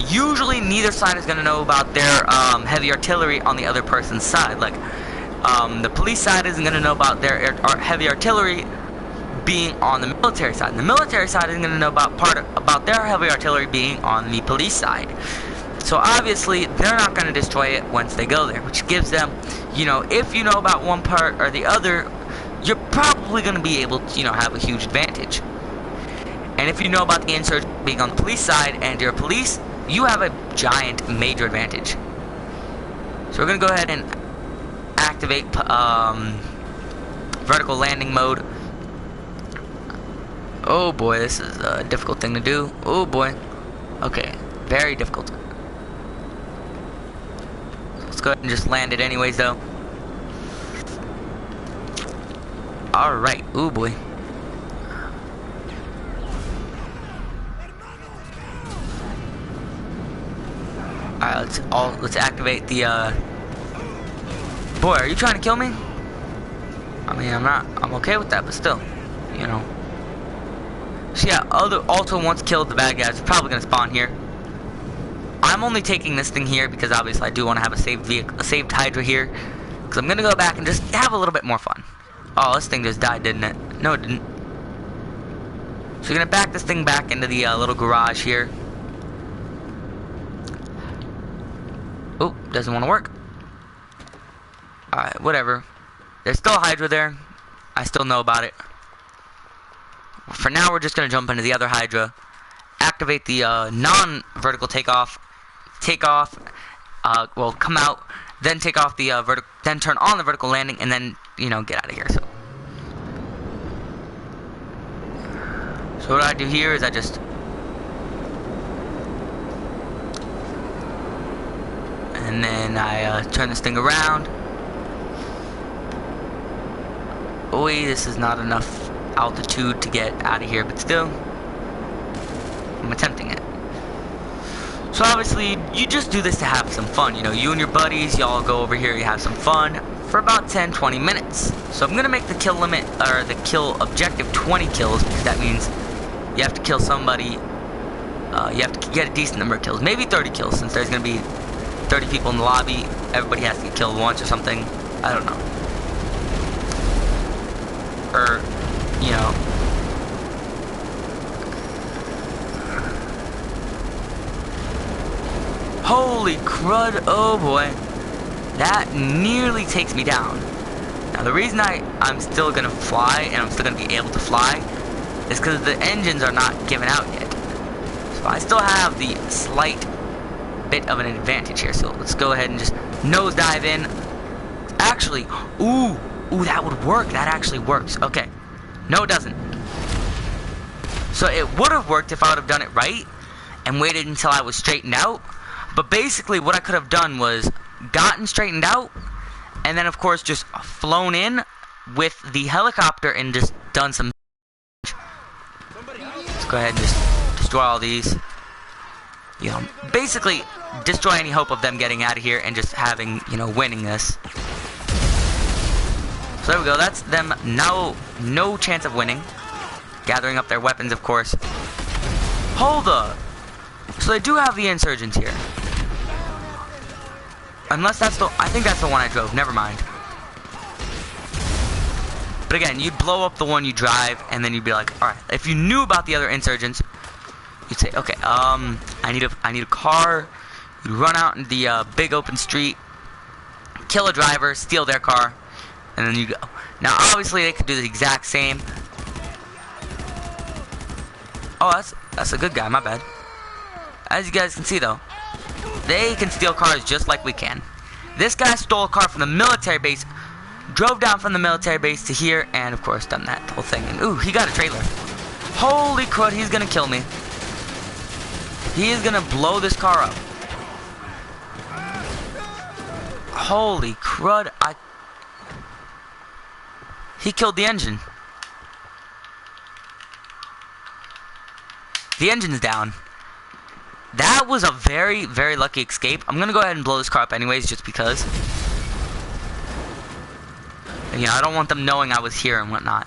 usually neither side is going to know about their heavy artillery on the other person's side. Like, the police side isn't going to know about their heavy artillery being on the military side. And the military side isn't going to know about their heavy artillery being on the police side. So obviously, they're not going to destroy it once they go there, which gives them, you know, if you know about one part or the other, you're probably going to be able to, you know, have a huge advantage. And if you know about the insurgents being on the police side and you're police, you have a giant major advantage. So we're going to go ahead and activate vertical landing mode. Oh boy, this is a difficult thing to do. Oh boy. Okay, very difficult. Let's go ahead and just land it anyways though. Alright, oh boy. Alright, let's activate the boy, are you trying to kill me? I mean, I'm okay with that, but still, you know. So yeah, also once killed the bad guys, are probably gonna spawn here. I'm only taking this thing here because obviously I do want to have a saved vehicle, a saved Hydra here, because I'm gonna go back and just have a little bit more fun. Oh, this thing just died, didn't it? No, it didn't. So we're gonna back this thing back into the little garage here. Oh, doesn't want to work. Alright, whatever. There's still a Hydra there. I still know about it. For now, we're just going to jump into the other Hydra. Activate the non-vertical takeoff. Well, come out. Then take off the then turn on the vertical landing. And then, you know, get out of here. So what I do here is I just... And then I turn this thing around. Oi, this is not enough altitude to get out of here, but still, I'm attempting it. So obviously, you just do this to have some fun. You know, you and your buddies, y'all go over here, you have some fun for about 10-20 minutes. So I'm gonna make the kill limit, or the kill objective 20 kills, because that means you have to kill somebody. You have to get a decent number of kills, maybe 30 kills, since there's gonna be 30 people in the lobby. Everybody has to get killed once or something. I don't know. Or, you know. Holy crud, oh boy. That nearly takes me down. Now the reason I'm still gonna fly, and I'm still gonna be able to fly, is because the engines are not given out yet. So I still have the slight bit of an advantage here. So let's go ahead and just nosedive in. Actually, ooh, that would work. That actually works. Okay. No, it doesn't. So it would have worked if I would have done it right and waited until I was straightened out. But basically what I could have done was gotten straightened out and then of course just flown in with the helicopter and just done some. go ahead and just destroy all these. You know, basically destroy any hope of them getting out of here and just having, you know, winning this. So there we go. That's them now. No chance of winning. Gathering up their weapons, of course. Hold up. So they do have the insurgents here. Unless that's the... I think that's the one I drove. Never mind. But again, you'd blow up the one you drive, and then you'd be like, alright. If you knew about the other insurgents, you'd say, okay, I need a car. You'd run out in the big open street, kill a driver, steal their car, and then you go. Now, obviously, they could do the exact same. Oh, that's a good guy. My bad. As you guys can see, though, they can steal cars just like we can. This guy stole a car from the military base, drove down from the military base to here, and of course done that whole thing. And ooh, he got a trailer. Holy crud, he's gonna kill me. He is gonna blow this car up. Holy crud, he killed the engine. The engine's down. That was a very, very lucky escape. I'm gonna go ahead and blow this car up anyways, just because. You know, I don't want them knowing I was here and whatnot.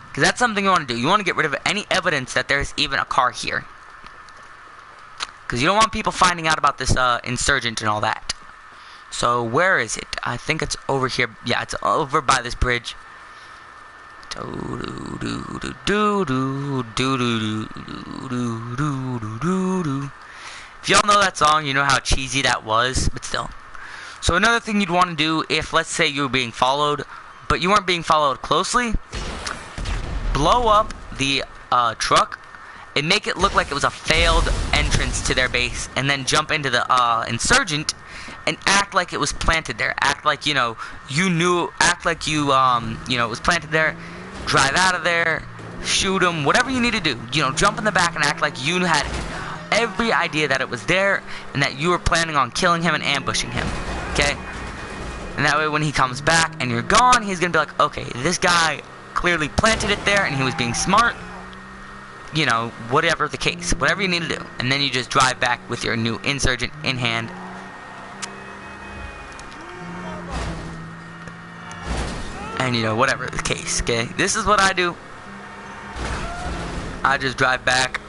Because that's something you want to do. You want to get rid of any evidence that there's even a car here. Because you don't want people finding out about this insurgent and all that. So, where is it? I think it's over here. Yeah, it's over by this bridge. If y'all know that song, you know how cheesy that was, but still. So another thing you'd want to do if, let's say, you were being followed, but you weren't being followed closely, blow up the truck and make it look like it was a failed entrance to their base, and then jump into the insurgent and act like it was planted there. Act like, you know, act like you know, it was planted there. Drive out of there, shoot him, whatever you need to do. You know, jump in the back and act like you had every idea that it was there and that you were planning on killing him and ambushing him. Okay? And that way when he comes back and you're gone, he's gonna be like, okay, this guy clearly planted it there and he was being smart. You know, whatever the case. Whatever you need to do. And then you just drive back with your new insurgent in hand. And, you know, whatever the case, okay? This is what I do. I just drive back.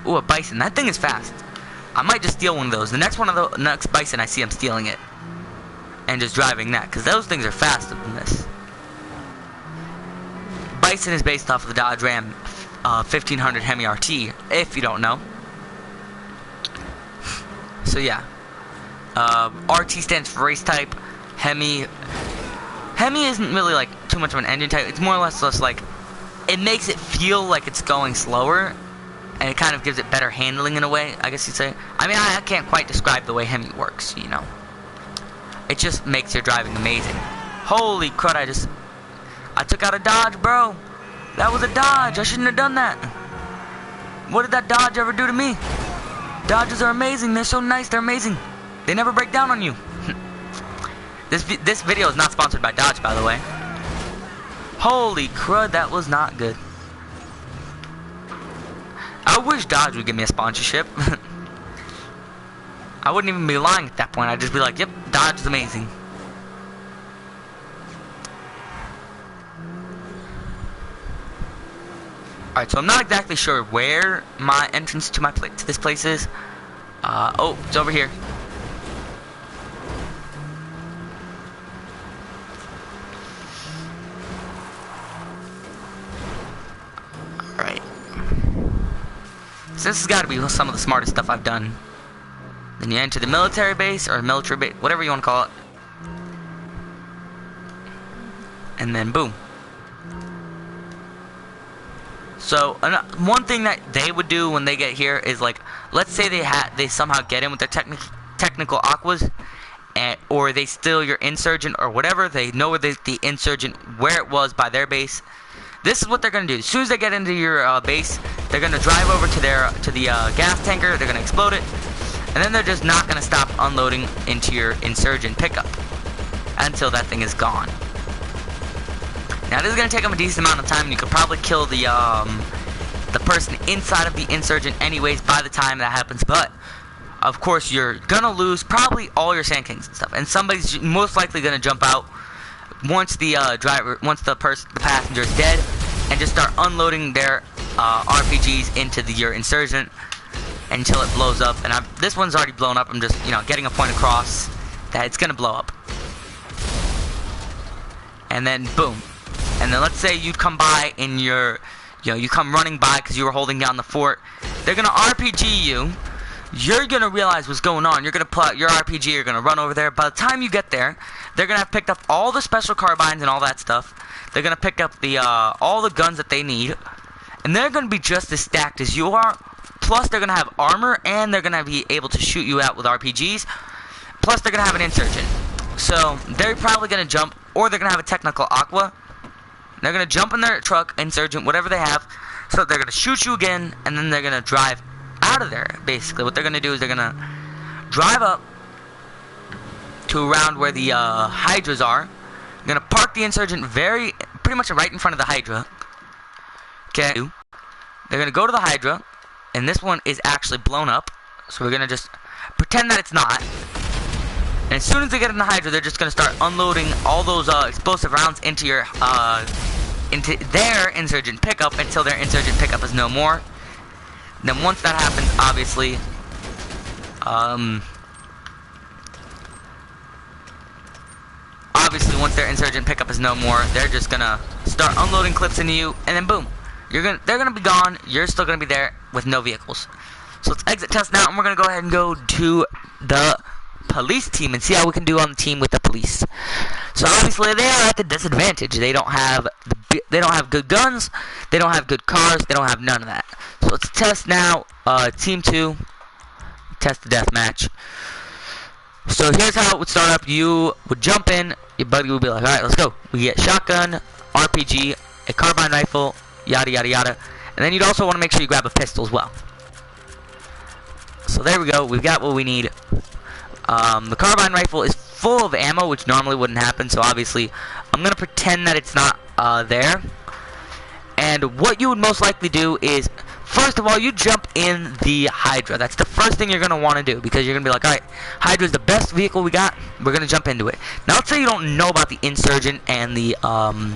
Ooh, a bison. That thing is fast. I might just steal one of those. The next bison I see, I'm stealing it. And just driving that. Because those things are faster than this. Bison is based off of the Dodge Ram 1500 Hemi RT, if you don't know. So, yeah. RT stands for race type. Hemi isn't really like too much of an engine type. It's more or less just like, it makes it feel like it's going slower, and it kind of gives it better handling in a way, I guess you'd say. I mean, I can't quite describe the way Hemi works, you know. It just makes your driving amazing. Holy crud, I took out a Dodge, bro. That was a Dodge. I shouldn't have done that. What did that Dodge ever do to me? Dodges are amazing. They're so nice. They're amazing. They never break down on you. This video is not sponsored by Dodge, by the way. Holy crud, that was not good. I wish Dodge would give me a sponsorship. I wouldn't even be lying at that point. I'd just be like, yep, Dodge is amazing. Alright, so I'm not exactly sure where my entrance to this place is. Oh, it's over here. Alright. So this has got to be some of the smartest stuff I've done. Then you enter the military base, or military base, whatever you want to call it. And then boom. So one thing that they would do when they get here is, like, let's say they somehow get in with their technical aquas, or they steal your insurgent or whatever. They know where the insurgent, where it was by their base. This is what they're gonna do. As soon as they get into your base, they're gonna drive over to the gas tanker. They're gonna explode it, and then they're just not gonna stop unloading into your insurgent pickup until that thing is gone. Now this is gonna take them a decent amount of time, and you could probably kill the the person inside of the insurgent anyways by the time that happens. But of course, you're gonna lose probably all your Sand Kings and stuff, and somebody's most likely gonna jump out once the passenger is dead, and just start unloading their RPGs into your insurgent until it blows up. And this one's already blown up. I'm just, getting a point across that it's gonna blow up. And then boom. And then let's say you come by in your, you come running by because you were holding down the fort. They're gonna RPG you. You're gonna realize what's going on. You're gonna pull out your RPG. You're gonna run over there. By the time you get there, they're gonna have picked up all the special carbines and all that stuff. They're gonna pick up the all the guns that they need, and they're gonna be just as stacked as you are. Plus, they're gonna have armor, and they're gonna be able to shoot you out with RPGs. Plus, they're gonna have an insurgent. So they're probably gonna jump, or they're gonna have a technical aqua. They're gonna jump in their truck, insurgent, whatever they have. So they're gonna shoot you again, and then they're gonna drive out of there. Basically, what they're gonna do is they're gonna drive up to around where the hydras are. They're gonna park the insurgent pretty much right in front of the hydra. Okay. They're gonna go to the hydra, and this one is actually blown up. So we're gonna just pretend that it's not. And as soon as they get in the hydra, they're just gonna start unloading all those explosive rounds into their insurgent pickup until their insurgent pickup is no more. And then once that happens, obviously, once their insurgent pickup is no more, they're just gonna start unloading clips into you, and then boom, they're gonna be gone. You're still gonna be there with no vehicles. So let's exit test now, and we're gonna go ahead and go to the police team and see how we can do on the team with the police. So obviously they are at the disadvantage. They don't have good guns, they don't have good cars, they don't have none of that. So let's test now. Team 2, test the deathmatch. So here's how it would start up. You would jump in, your buddy would be like, alright, let's go. We get shotgun, RPG, a carbine rifle, yada yada yada. And then you'd also want to make sure you grab a pistol as well. So there we go, we've got what we need. The carbine rifle is full of ammo, which normally wouldn't happen, so obviously I'm going to pretend that it's not there. And what you would most likely do is, first of all, you jump in the Hydra. That's the first thing you're going to want to do, because you're going to be like, alright, Hydra's the best vehicle we got, we're going to jump into it. Now let's say you don't know about the Insurgent and the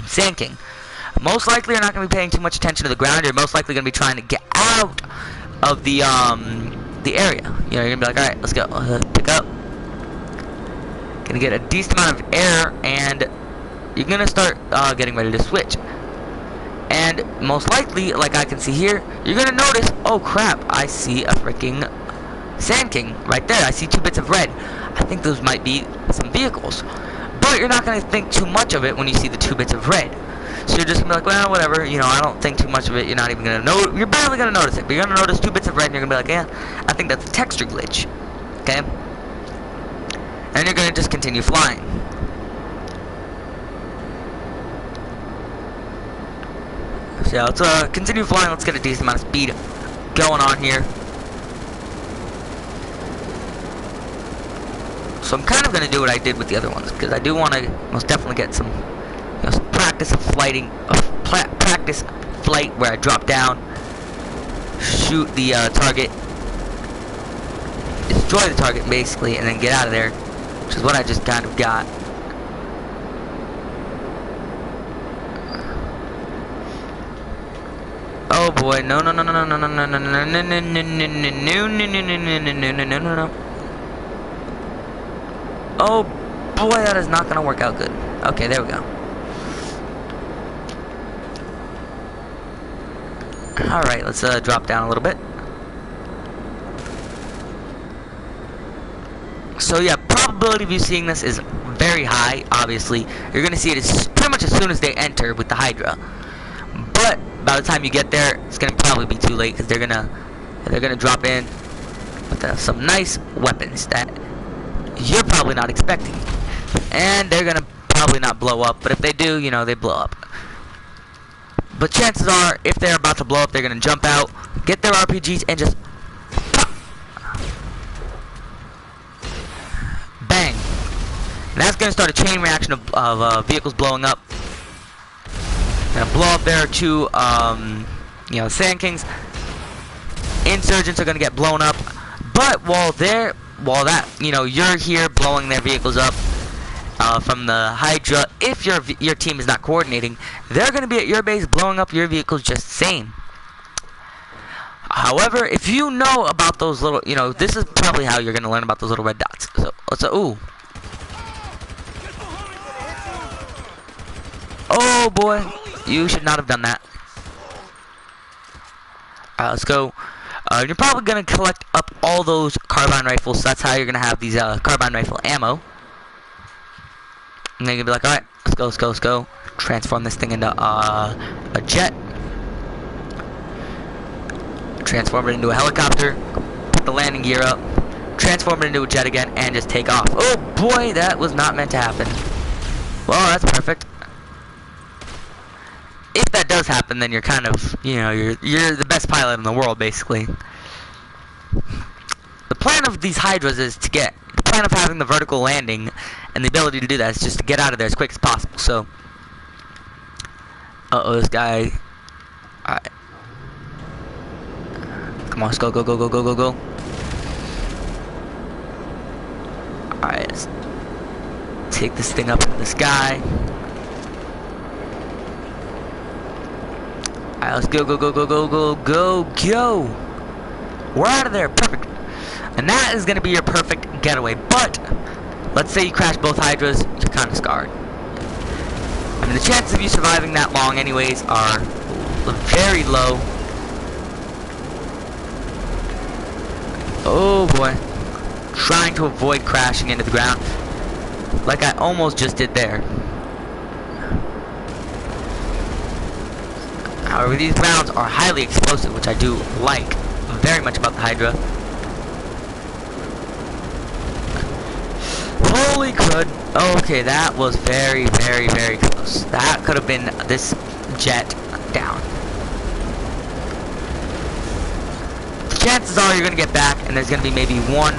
Sand King. Most likely you're not going to be paying too much attention to the ground. You're most likely going to be trying to get out of the area. You're going to be like, alright, let's go. Pick up. Going to get a decent amount of air, and you're going to start getting ready to switch. And most likely, like I can see here, you're going to notice, oh crap, I see a freaking Sand King right there. I see 2 bits of red. I think those might be some vehicles. But you're not going to think too much of it when you see the 2 bits of red. So you're just going to be like, well, whatever, I don't think too much of it. You're not even going to know. You're barely going to notice it. But you're going to notice 2 bits of red, and you're going to be like, yeah, I think that's a texture glitch. Okay? And you're going to just continue flying. So yeah, let's continue flying. Let's get a decent amount of speed going on here. So I'm kind of going to do what I did with the other ones, because I do want to most definitely get some, some practice of flighting, practice flight where I drop down, shoot the target, destroy the target basically, and then get out of there, which is what I just kind of got. Oh boy, no no no no no no no no no no no no no no no no no. Oh boy, that is not gonna work out good. Okay, there we go. Alright, let's drop down a little bit. So yeah, probability of you seeing this is very high, obviously. You're gonna see it pretty much as soon as they enter with the Hydra. But by the time you get there, it's gonna probably be too late, because they're gonna drop in with some nice weapons that you're probably not expecting, and they're gonna probably not blow up. But if they do, they blow up. But chances are, if they're about to blow up, they're gonna jump out, get their RPGs, and just pop. Bang. And that's gonna start a chain reaction of vehicles blowing up. Gonna blow up their 2 you know, Sand Kings, insurgents are gonna get blown up. But while that, you know, you're here blowing their vehicles up from the Hydra, if your team is not coordinating, they're gonna be at your base blowing up your vehicles just the same. However, if you know about those little, you know, this is probably how you're gonna learn about those little red dots. So ooh. Oh boy, you should not have done that. Let's go. You're probably gonna collect up all those carbine rifles. So that's how you're gonna have these carbine rifle ammo. And then you're gonna be like, all right, let's go. Transform this thing into a jet. Transform it into a helicopter. Put the landing gear up. Transform it into a jet again, and just take off. Oh boy, that was not meant to happen. Well, that's perfect. If that does happen, then you're kind of, you know, you're the best pilot in the world, basically. The plan of these Hydras is to the plan of having the vertical landing and the ability to do that is just to get out of there as quick as possible. So, this guy. Alright. Come on, let's go. Alright, let's take this thing up in the sky. Alright, let's go. We're out of there. Perfect. And that is going to be your perfect getaway. But, let's say you crash both Hydras, you're kind of scarred. I mean, the chances of you surviving that long anyways are very low. Oh boy. Trying to avoid crashing into the ground. Like I almost just did there. However, these rounds are highly explosive, which I do like very much about the Hydra. Holy crud. Okay, that was very close. That could have been this jet down. Chances are you're going to get back, and there's going to be maybe one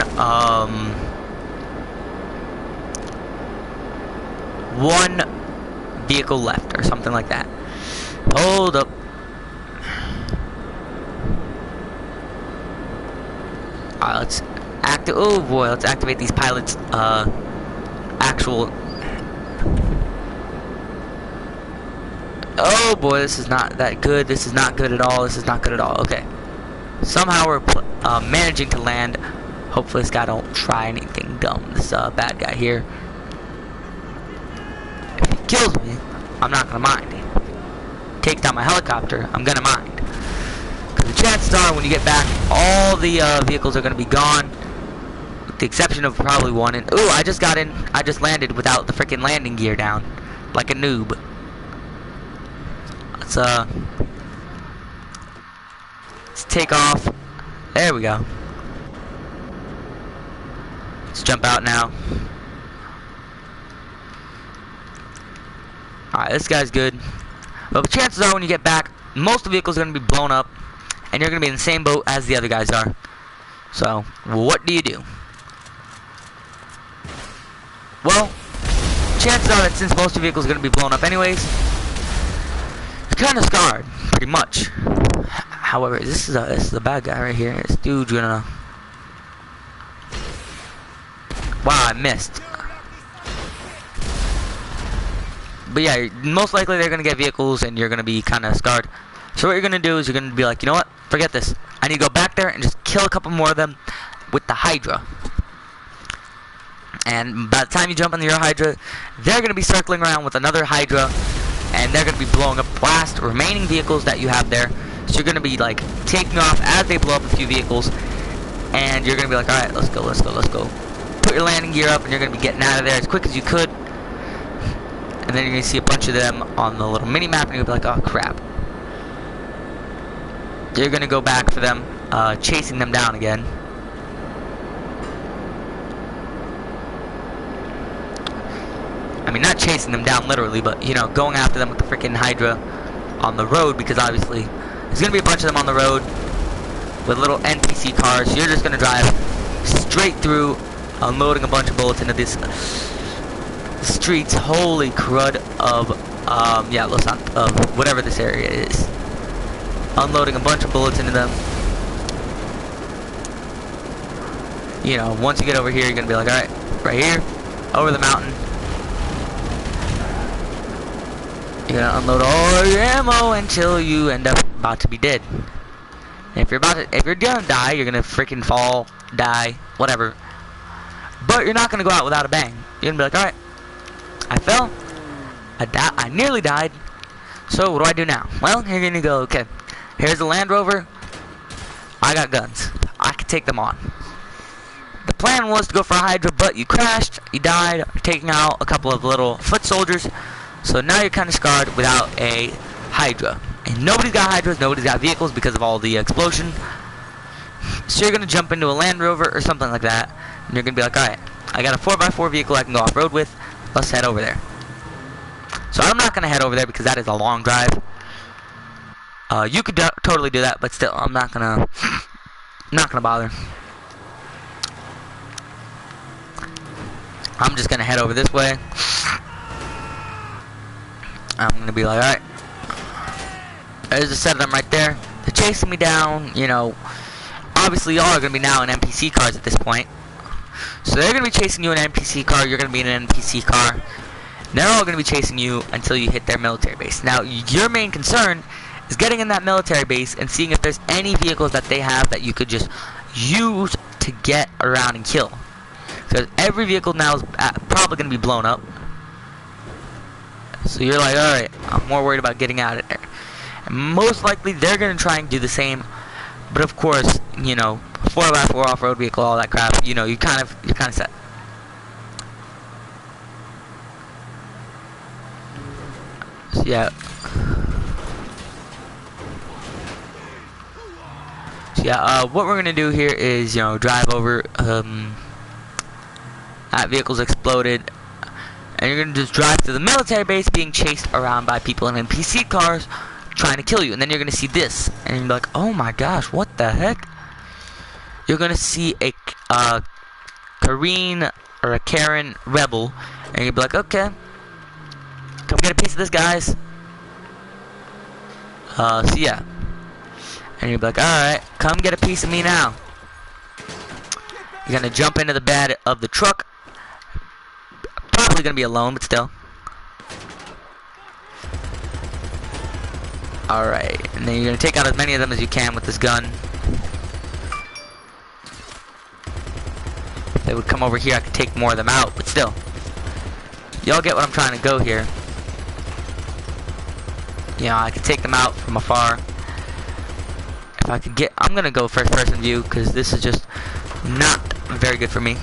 vehicle left, or something like that. Hold up. Alright, let's let's activate these pilots' actual. Oh boy, this is not that good. This is not good at all. Okay. Somehow we're managing to land. Hopefully this guy don't try anything dumb. This bad guy here. If he kills me, I'm not gonna mind. If he takes down my helicopter, I'm gonna mind. Because the chances are when you get back, all the vehicles are gonna be gone. With the exception of probably one. And ooh, I just landed without the freaking landing gear down. Like a noob. Let's take off. There we go. Let's jump out now. Alright, this guy's good. But the chances are when you get back, most of the vehicles are going to be blown up. And you're going to be in the same boat as the other guys are. So, what do you do? Well, chances are that since most of the vehicles are going to be blown up anyways, you're kind of scarred, pretty much. However, this is a bad guy right here. This dude's gonna. Wow, I missed. But yeah, most likely they're gonna get vehicles, and you're gonna be kind of scarred. So what you're gonna do is you're gonna be like, you know what? Forget this. I need to go back there and just kill a couple more of them with the Hydra. And by the time you jump on your Hydra, they're gonna be circling around with another Hydra, and they're gonna be blowing up the last remaining vehicles that you have there. So you're gonna be like taking off as they blow up a few vehicles, and you're gonna be like, all right, let's go. Put your landing gear up, and you're gonna be getting out of there as quick as you could. And then you're gonna see a bunch of them on the little mini map, and you'll be like, oh crap. You're gonna go back for them, chasing them down again. I mean, not chasing them down literally, but you know, going after them with the freaking Hydra on the road, because obviously there's gonna be a bunch of them on the road with little NPC cars. So you're just gonna drive straight through, unloading a bunch of bullets into this streets. Holy crud of of whatever this area is. unloading a bunch of bullets into them. You know, once you get over here, you're gonna be like, alright, right here, over the mountain. You're gonna unload all your ammo until you end up about to be dead. And if you're gonna die, you're gonna freaking fall, die, whatever. But you're not gonna go out without a bang. You're gonna be like, alright, I fell, I nearly died, so what do I do now? Well, you're gonna go, okay, here's the Land Rover, I got guns, I can take them on. The plan was to go for a Hydra, but you crashed, you died, taking out a couple of little foot soldiers, so now you're kind of scarred without a Hydra. And nobody's got Hydras, nobody's got vehicles because of all the explosion. So you're going to jump into a Land Rover or something like that, and you're going to be like, alright, I got a 4x4 vehicle I can go off-road with, let's head over there. So I'm not going to head over there because that is a long drive. You could totally do that, but still, I'm not going to bother. I'm just going to head over this way. I'm going to be like, alright, there's a set of them right there. They're chasing me down, you know. Obviously, y'all are going to be now in NPC cars at this point. So they're going to be chasing you in an NPC car. You're going to be in an NPC car. They're all going to be chasing you until you hit their military base. Now, your main concern is getting in that military base and seeing if there's any vehicles that they have that you could just use to get around and kill. Because every vehicle now is probably going to be blown up. So you're like, alright, I'm more worried about getting out of there. And most likely, they're going to try and do the same. But of course, you know, 4x4 off-road vehicle, all that crap, you know, you're kind of set. So yeah. What we're gonna do here is, you know, drive over. That vehicle's exploded, and you're gonna just drive to the military base, being chased around by people in NPC cars, trying to kill you. And then you're gonna see this, and you're like, oh my gosh, what the heck? You're gonna see a Karen or a Karen rebel, and you'll be like, okay, come get a piece of this, guys. So yeah, and you'll be like, alright, come get a piece of me now. You're gonna jump into the bed of the truck. Probably gonna be alone, but still. Alright, and then you're gonna take out as many of them as you can with this gun. If they would come over here, I could take more of them out, but still. Y'all get what I'm trying to go here. You know, I could take them out from afar. If I could get, I'm gonna go first person view, because this is just not very good for me.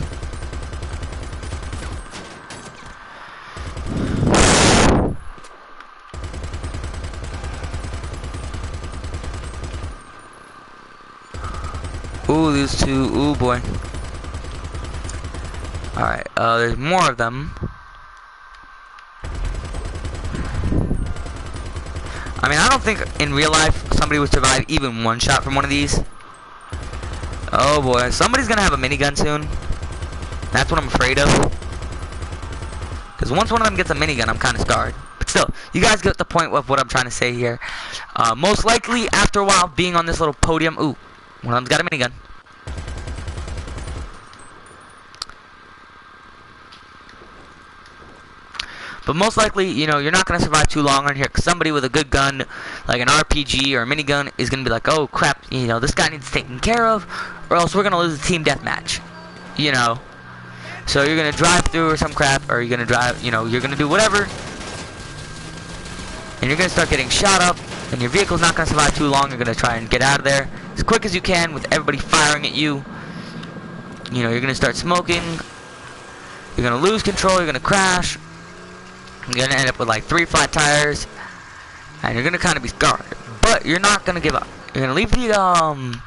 Ooh, these two, ooh boy. Alright, there's more of them. I mean, I don't think in real life somebody would survive even one shot from one of these. Oh boy, somebody's gonna have a minigun soon. That's what I'm afraid of. Because once one of them gets a minigun, I'm kind of scarred. But still, you guys get the point of what I'm trying to say here. Most likely, after a while, being on this little podium, ooh, one of them's got a minigun. But most likely, you know, you're not going to survive too long on here, because somebody with a good gun, like an RPG or a minigun, is going to be like, oh crap, you know, this guy needs taken care of, or else we're going to lose a team deathmatch. You know? So you're going to drive through or some crap, or you're going to drive, you know, you're going to do whatever, and you're going to start getting shot up, and your vehicle's not going to survive too long. You're going to try and get out of there as quick as you can with everybody firing at you. You know, you're going to start smoking, you're going to lose control, you're going to crash. You're going to end up with like 3 flat tires, and you're going to kind of be scarred. But you're not going to give up. You're going to leave the,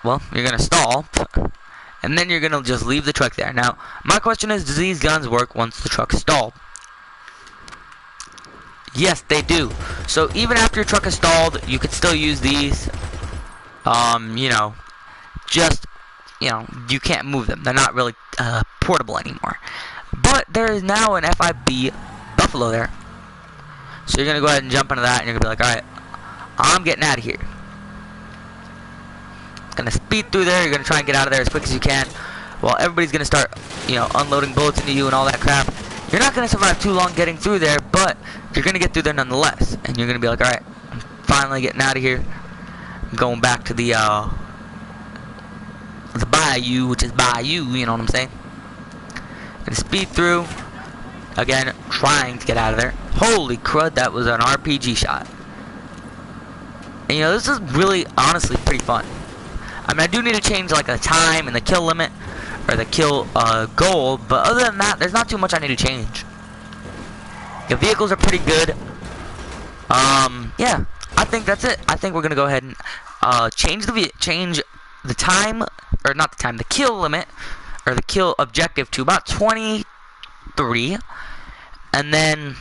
well, you're going to stall, and then you're going to just leave the truck there. Now, my question is, do these guns work once the truck is stalled? Yes, they do. So even after your truck is stalled, you could still use these. You know, just, you know, you can't move them. They're not really portable anymore. But there is now an FIB Buffalo there. So you're going to go ahead and jump into that, and you're going to be like, alright, I'm getting out of here. Gonna speed through there. You're gonna try and get out of there as quick as you can. While everybody's gonna start, you know, unloading bullets into you and all that crap. You're not gonna survive too long getting through there, but you're gonna get through there nonetheless. And you're gonna be like, alright, I'm finally getting out of here. I'm going back to the bayou, which is bayou, you know what I'm saying? Gonna speed through. Again, trying to get out of there. Holy crud, that was an RPG shot. And, you know, this is really, honestly, pretty fun. I mean, I do need to change, like, the time and the kill limit, or the kill goal, but other than that, there's not too much I need to change. The vehicles are pretty good. Yeah, I think that's it. I think we're gonna go ahead and change the time, or not the time, the kill limit, or the kill objective to about 23, and then,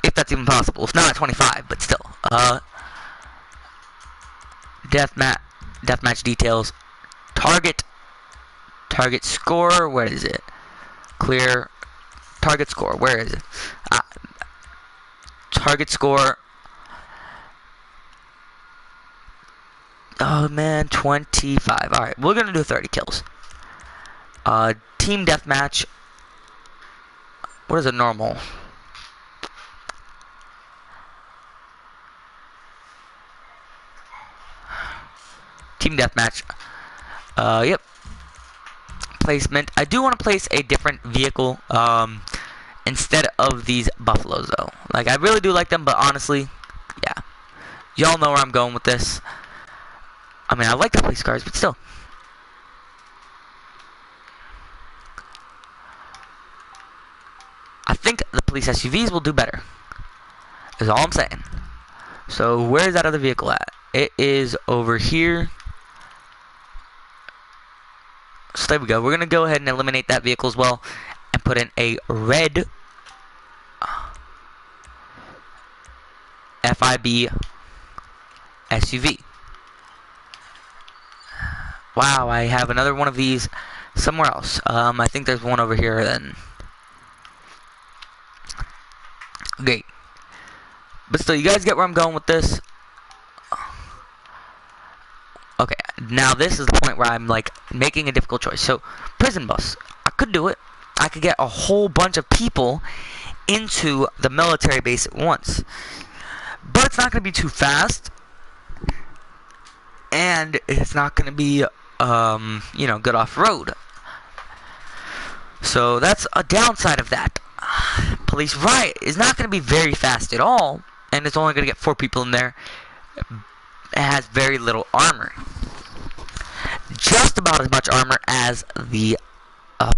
if that's even possible, if not 25, but still, deathmatch details, target score, where is it? Clear, target score, where is it? Target score, oh man, 25, alright, we're gonna do 30 kills. Team deathmatch, what is a normal? Team deathmatch. Yep. Placement. I do want to place a different vehicle instead of these buffaloes, though. Like, I really do like them, but honestly, yeah. Y'all know where I'm going with this. I mean, I like the police cars, but still. I think the police SUVs will do better. Is all I'm saying. So, where's that other vehicle at? It is over here. So there we go. We're going to go ahead and eliminate that vehicle as well and put in a red FIB SUV. Wow, I have another one of these somewhere else. I think there's one over here then. Okay. But still, you guys get where I'm going with this? Okay, now this is the point where I'm like making a difficult choice. So, prison bus. I could do it. I could get a whole bunch of people into the military base at once. But it's not going to be too fast. And it's not going to be, you know, good off-road. So, that's a downside of that. Police riot is not going to be very fast at all. And it's only going to get 4 people in there. It has very little armor. Just about as much armor as the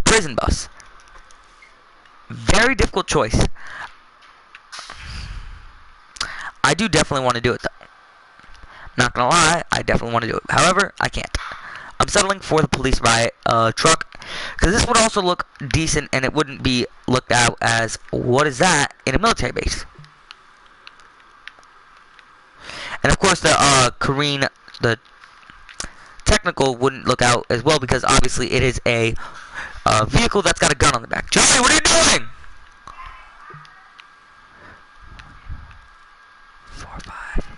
prison bus. Very difficult choice. I do definitely want to do it though. Not gonna lie, I definitely want to do it. However, I can't. I'm settling for the police riot truck. Because this would also look decent and it wouldn't be looked at as, what is that, in a military base. And of course the the technical wouldn't look out as well because obviously it is a vehicle that's got a gun on the back. Johnny, what are you doing? 4, 5.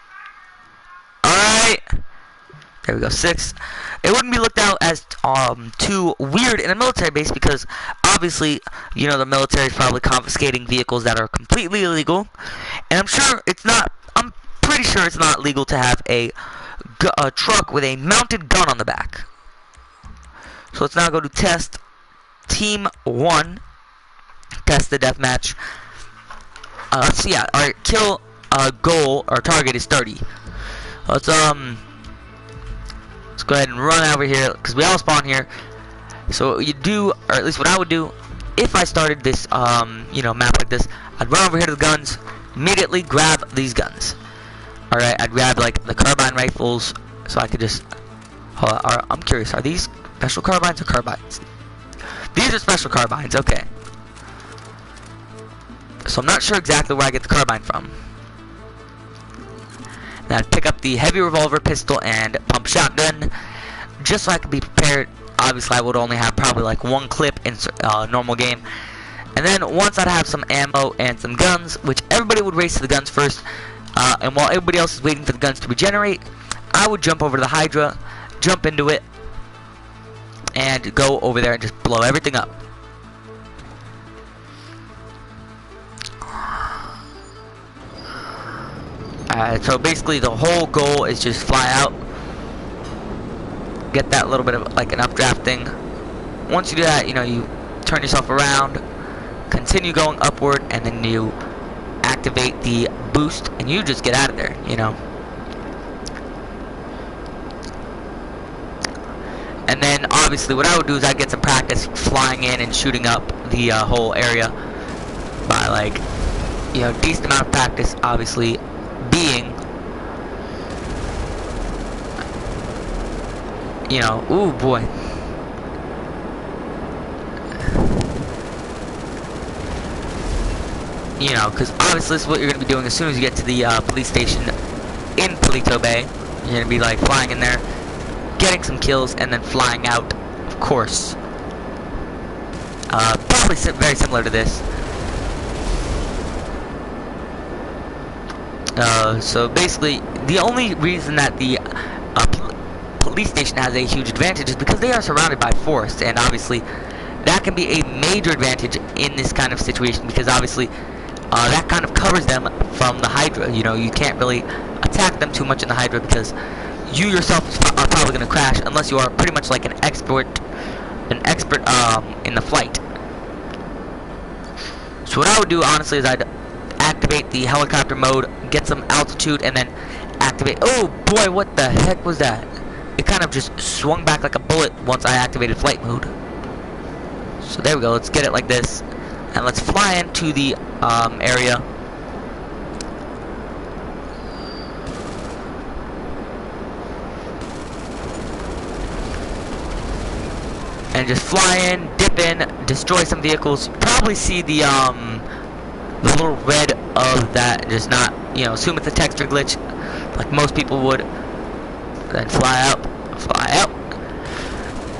Alright. There we go, 6. It wouldn't be looked out as too weird in a military base because obviously, you know, the military is probably confiscating vehicles that are completely illegal. And I'm pretty sure it's not legal to have a truck with a mounted gun on the back. So let's now go to test team 1. Test the deathmatch. Let's see. Yeah, our kill goal or target is 30. Let's go ahead and run over here because we all spawn here. So what you do, or at least what I would do, if I started this you know, map like this, I'd run over here to the guns, immediately grab these guns. Alright, I'd grab like the carbine rifles so I could just hold on, I'm curious, are these special carbines or carbines? These are special carbines, okay. So I'm not sure exactly where I get the carbine from. And I'd pick up the heavy revolver, pistol, and pump shotgun just so I could be prepared. Obviously I would only have probably like 1 clip in normal game. And then once I'd have some ammo and some guns, which everybody would race to the guns first, And while everybody else is waiting for the guns to regenerate, I would jump over to the Hydra, jump into it, and go over there and just blow everything up. So basically the whole goal is just fly out, get that little bit of like an updraft thing. Once you do that, you know, you turn yourself around, continue going upward, and then you activate the boost and you just get out of there, you know. And then obviously what I would do is I'd get some practice flying in and shooting up the whole area by, like, you know, decent amount of practice, obviously being, you know, ooh boy. You know, because obviously this is what you're going to be doing as soon as you get to the police station in Palito Bay. You're going to be like flying in there, getting some kills, and then flying out, of course. Probably very similar to this. So basically, the only reason that the police station has a huge advantage is because they are surrounded by forest, and obviously that can be a major advantage in this kind of situation, because obviously that kind of covers them from the Hydra. You know, you can't really attack them too much in the Hydra because you yourself are probably going to crash unless you are pretty much like an expert in the flight. So what I would do honestly is I'd activate the helicopter mode, get some altitude, and then activate. Oh boy, what the heck was that? It kind of just swung back like a bullet once I activated flight mode. So there we go. Let's get it like this, and let's fly into the area. And just fly in, dip in, destroy some vehicles. You probably see the little red of that, and just not, you know, assume it's a texture glitch, like most people would. Then fly out,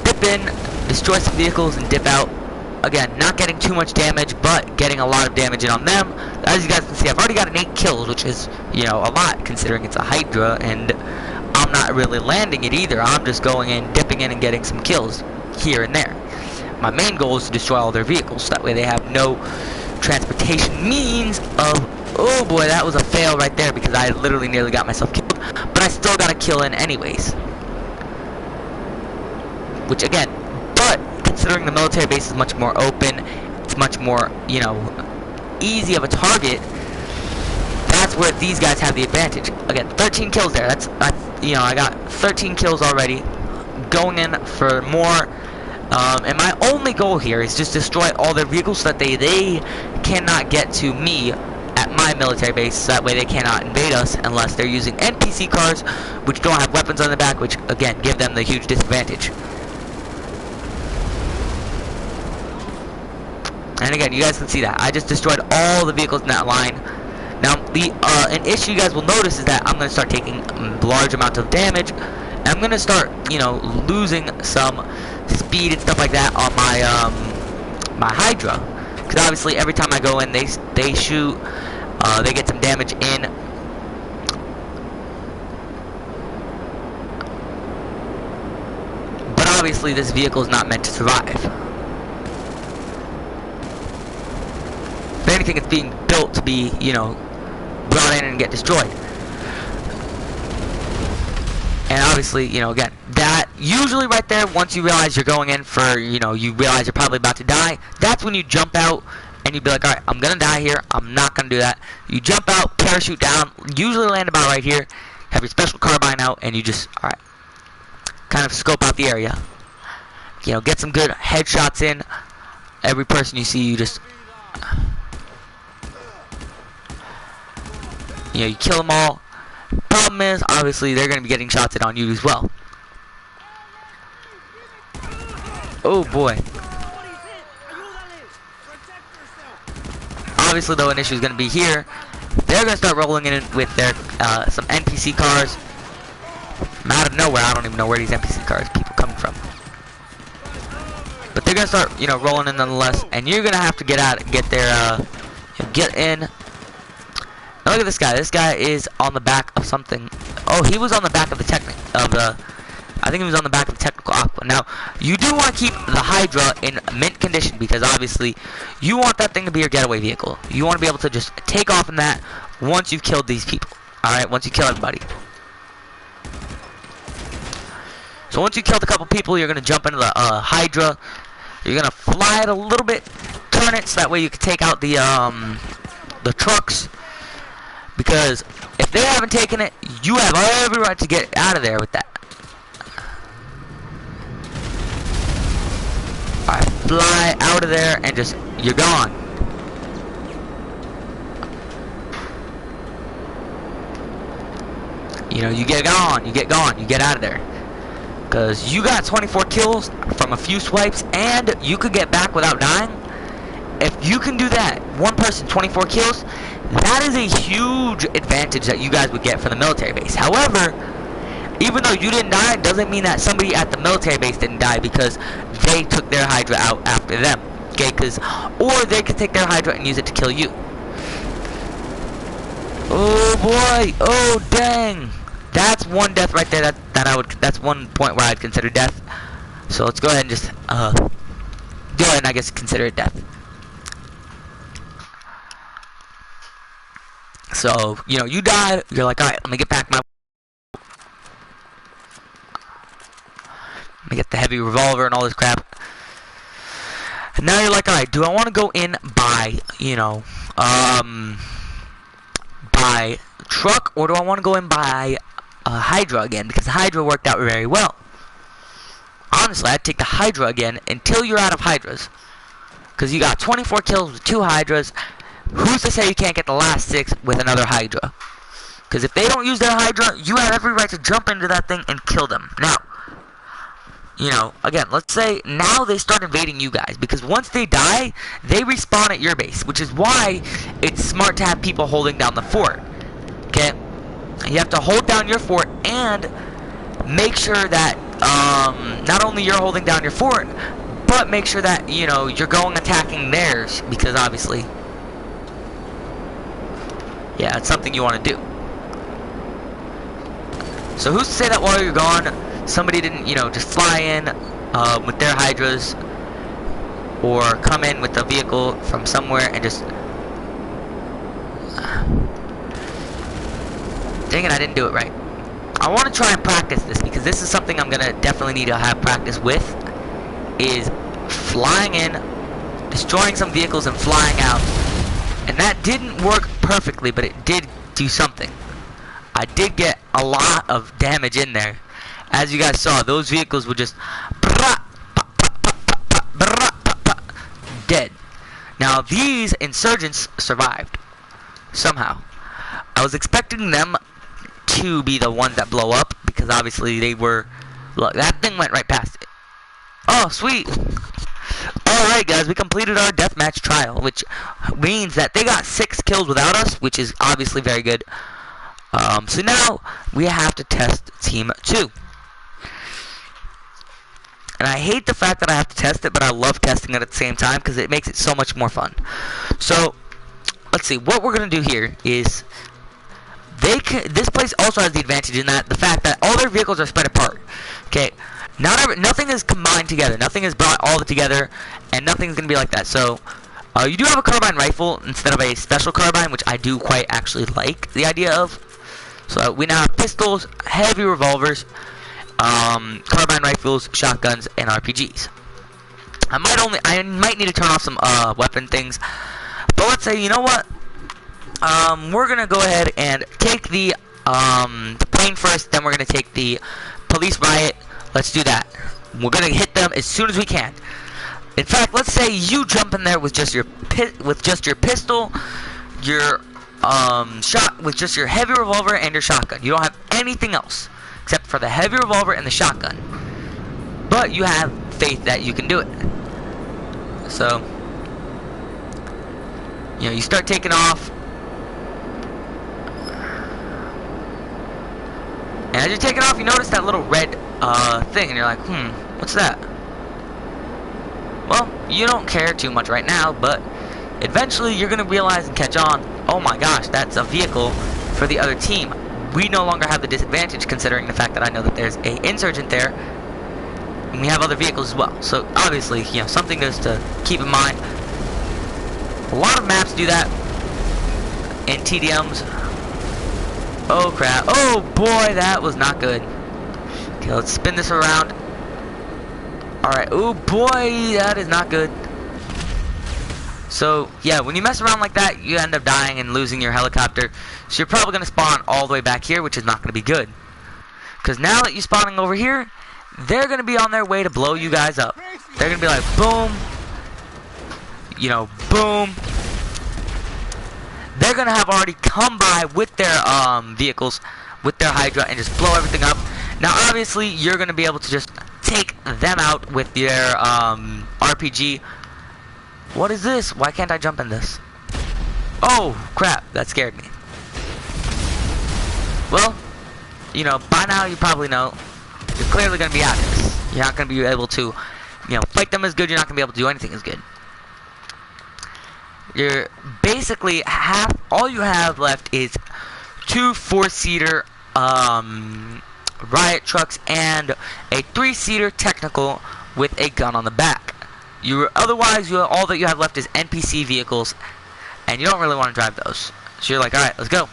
dip in, destroy some vehicles, and dip out. Again, not getting too much damage, but getting a lot of damage in on them. As you guys can see, I've already gotten 8 kills, which is, you know, a lot considering it's a Hydra, and I'm not really landing it either. I'm just going in, dipping in, and getting some kills here and there. My main goal is to destroy all their vehicles, so that way they have no transportation means of... Oh boy, that was a fail right there because I literally nearly got myself killed, but I still got a kill in anyways. Which again, but considering the military base is much more open, it's much more, you know, easy of a target, that's where these guys have the advantage. Again, 13 kills there. That's you know, I got 13 kills already. Going in for more. And my only goal here is just destroy all their vehicles so that they cannot get to me at my military base, so that way they cannot invade us unless they're using NPC cars, which don't have weapons on the back, which again give them the huge disadvantage. And again, you guys can see that I just destroyed all the vehicles in that line. Now an issue you guys will notice is that I'm going to start taking large amounts of damage, and I'm going to start, you know, losing some speed and stuff like that on my my Hydra, because obviously every time I go in, they shoot, they get some damage in. But obviously this vehicle is not meant to survive. If anything, it's being built to be, you know, brought in and get destroyed. And obviously, you know, again, that usually right there, once you realize you're going in for, you know, you realize you're probably about to die, that's when you jump out and you be like, alright, I'm gonna die here, I'm not gonna do that. You jump out, parachute down, usually land about right here, have your special carbine out, and you just, alright, kind of scope out the area. You know, get some good headshots in. Every person you see, you just, you know, you kill them all. Problem is, obviously, they're going to be getting shots in on you as well. Oh boy. Obviously, though, an issue is going to be here. They're going to start rolling in with their some NPC cars. From out of nowhere, I don't even know where these NPC cars people coming from. But they're going to start, you know, rolling in nonetheless, and you're going to have to get out, get their, get in. look at this guy. This guy is on the back of something. Oh, he was on the back of the I think he was on the back of the technical aqua. Now, you do want to keep the Hydra in mint condition because obviously you want that thing to be your getaway vehicle. You want to be able to just take off in that once you've killed these people. Alright, once you kill everybody. So once you killed a couple people, you're going to jump into the Hydra. You're going to fly it a little bit, turn it so that way you can take out the trucks. Because if they haven't taken it, you have every right to get out of there with that. Alright, fly out of there and just, you're gone. You know, you get gone, you get out of there. Because you got 24 kills from a few swipes and you could get back without dying. If you can do that, one person, 24 kills, that is a huge advantage that you guys would get from the military base. However, even though you didn't die, it doesn't mean that somebody at the military base didn't die because they took their Hydra out after them. Okay, or they could take their Hydra and use it to kill you. Oh boy, oh dang. That's one death right there that's one point where I'd consider death. So let's go ahead and just go ahead and I guess consider it death. So, you know, you died, you're like, alright, let me get back my... Let me get the heavy revolver and all this crap. And now you're like, alright, do I want to go in by, you know, by truck, or do I want to go in by Hydra again? Because the Hydra worked out very well. Honestly, I'd take the Hydra again until you're out of Hydras. Because you got 24 kills with 2 Hydras. Who's to say you can't get the last 6 with another Hydra? Because if they don't use their Hydra, you have every right to jump into that thing and kill them. Now, you know, again, let's say now they start invading you guys. Because once they die, they respawn at your base. Which is why it's smart to have people holding down the fort. Okay? You have to hold down your fort and make sure that not only you're holding down your fort, but make sure that, you know, you're going attacking theirs. Because obviously... yeah, it's something you want to do. So who's to say that while you're gone, somebody didn't, you know, just fly in with their Hydras, or come in with a vehicle from somewhere and just... dang it, I didn't do it right. I want to try and practice this, because this is something I'm going to definitely need to have practice with, is flying in, destroying some vehicles and flying out. And that didn't work perfectly, but it did do something. I did get a lot of damage in there. As you guys saw, those vehicles were just dead. Now, these insurgents survived. Somehow. I was expecting them to be the ones that blow up, because obviously they were... look, that thing went right past it. Oh, sweet! Alright guys, we completed our deathmatch trial, which means that they got 6 kills without us, which is obviously very good. So now, we have to test Team 2. And I hate the fact that I have to test it, but I love testing it at the same time, because it makes it so much more fun. So, let's see, what we're going to do here is... this place also has the advantage in that, the fact that all their vehicles are spread apart. Okay, nothing is combined together, nothing is brought all together, and nothing's going to be like that. So, you do have a carbine rifle instead of a special carbine, which I do quite actually like the idea of. So, we now have pistols, heavy revolvers, carbine rifles, shotguns, and RPGs. I might need to turn off some weapon things, but let's say, you know what? We're gonna go ahead and take the plane first, then we're gonna take the police riot. Let's do that. We're gonna hit them as soon as we can. In fact, let's say you jump in there with just your pistol, your with just your heavy revolver and your shotgun. You don't have anything else except for the heavy revolver and the shotgun. But you have faith that you can do it. So, you know, you start taking off. And as you're taking off, you notice that little red thing, and you're like, what's that? Well, you don't care too much right now, but eventually you're going to realize and catch on oh my gosh, that's a vehicle for the other team. We no longer have the disadvantage considering the fact that I know that there's a insurgent there, and we have other vehicles as well. So obviously, you know, something just to keep in mind. A lot of maps do that in TDMs. Oh crap! Oh boy, that was not good. Okay, let's spin this around. All right. Oh boy, that is not good. So, yeah, when you mess around like that, you end up dying and losing your helicopter. So you're probably going to spawn all the way back here, which is not going to be good. Because now that you're spawning over here, they're going to be on their way to blow you guys up. They're going to be like, boom. You know, boom. They're going to have already come by with their vehicles, with their Hydra, and just blow everything up. Now, obviously, you're going to be able to just take them out with your RPG. What is this? Why can't I jump in this? Oh, crap. That scared me. Well, you know, by now you probably know you're clearly going to be out of this. You're not going to be able to, you know, fight them as good. You're not going to be able to do anything as good. You're basically all you have left is 2 4-seater riot trucks and a 3-seater technical with a gun on the back. Otherwise, all that you have left is NPC vehicles, and you don't really want to drive those. So you're like, all right, let's go.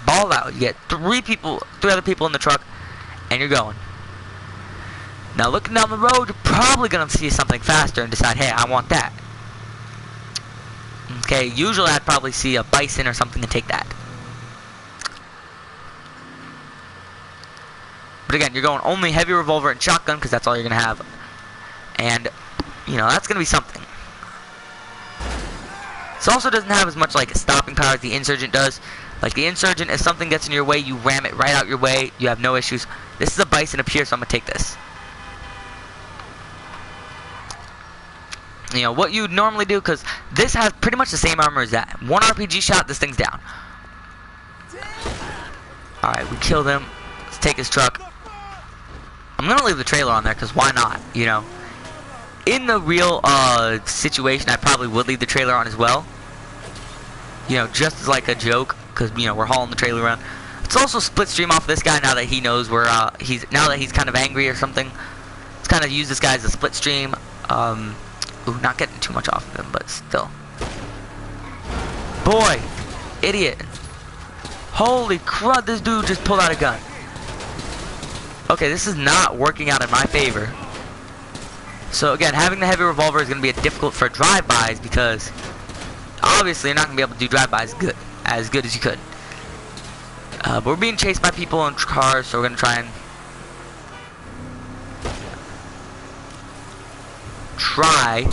Ball out. You get 3 other people in the truck, and you're going. Now, looking down the road, you're probably going to see something faster and decide, hey, I want that. Okay, usually I'd probably see a bison or something and take that. But again, you're going only heavy revolver and shotgun because that's all you're going to have. And you know, that's going to be something. This also doesn't have as much, like, stopping power as the Insurgent does. Like, the Insurgent, if something gets in your way, you ram it right out your way. You have no issues. This is a Bison up here, so I'm going to take this. You know, what you'd normally do, because this has pretty much the same armor as that. 1 RPG shot, this thing's down. Alright, we killed him. Let's take his truck. I'm going to leave the trailer on there, because why not, you know? In the real situation, I probably would leave the trailer on as well. You know, just as like a joke, because you know we're hauling the trailer around. Let's also split stream off this guy now that he knows we're now that he's kind of angry or something. Let's kind of use this guy as a split stream. Ooh, not getting too much off of him, but still. Boy, idiot! Holy crud! This dude just pulled out a gun. Okay, this is not working out in my favor. So again, having the heavy revolver is going to be difficult for drive-bys because obviously you're not going to be able to do drive-bys as good as you could. But we're being chased by people in cars, so we're going to try.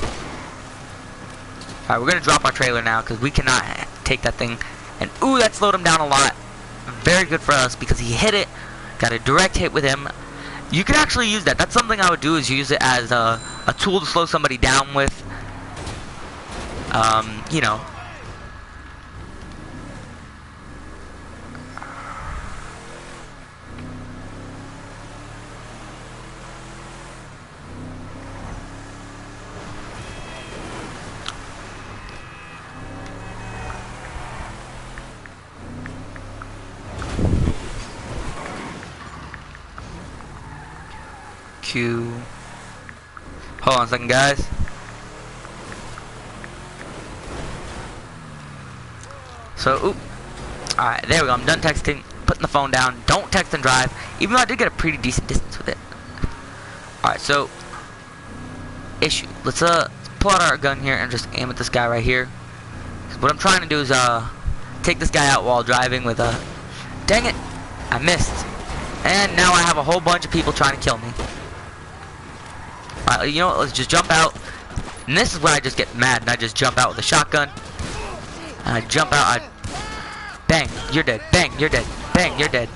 Alright, we're going to drop our trailer now because we cannot take that thing. And ooh, that slowed him down a lot. Very good for us because he hit it. Got a direct hit with him. You can actually use that. That's something I would do, is use it as a tool to slow somebody down with. You know. Hold on a second, guys. So, oop. Alright, there we go. I'm done texting, putting the phone down. Don't text and drive, even though I did get a pretty decent distance with it. Alright, so issue. Let's pull out our gun here and just aim at this guy right here. What I'm trying to do is take this guy out while driving with a. Dang it! I missed. And now I have a whole bunch of people trying to kill me. Alright, you know what, let's just jump out. And this is where I just get mad and I just jump out with a shotgun. And I jump out, bang, you're dead, bang, you're dead, bang, you're dead.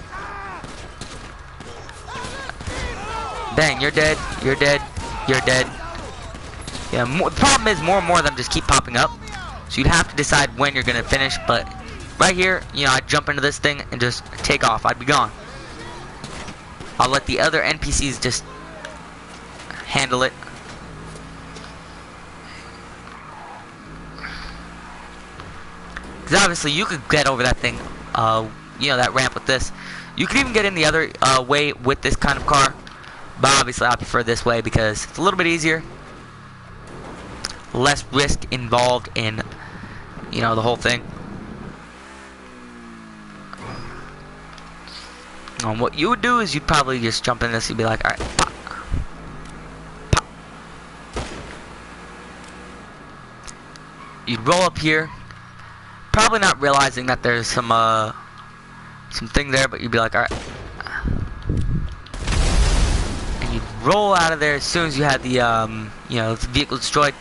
Bang, you're dead, you're dead, you're dead. Yeah, the problem is more and more of them just keep popping up. So you'd have to decide when you're gonna finish, but right here, you know, I'd jump into this thing and just take off. I'd be gone. I'll let the other NPCs just handle it. Because obviously you could get over that thing, you know, that ramp with this. You could even get in the other way with this kind of car. But obviously I prefer this way because it's a little bit easier. Less risk involved in, you know, the whole thing. And what you would do is you'd probably just jump in this. You'd be like, alright, pop. Pop. You'd roll up here. Probably not realizing that there's some thing there, but you'd be like, alright. And you'd roll out of there as soon as you had the, you know, the vehicle destroyed.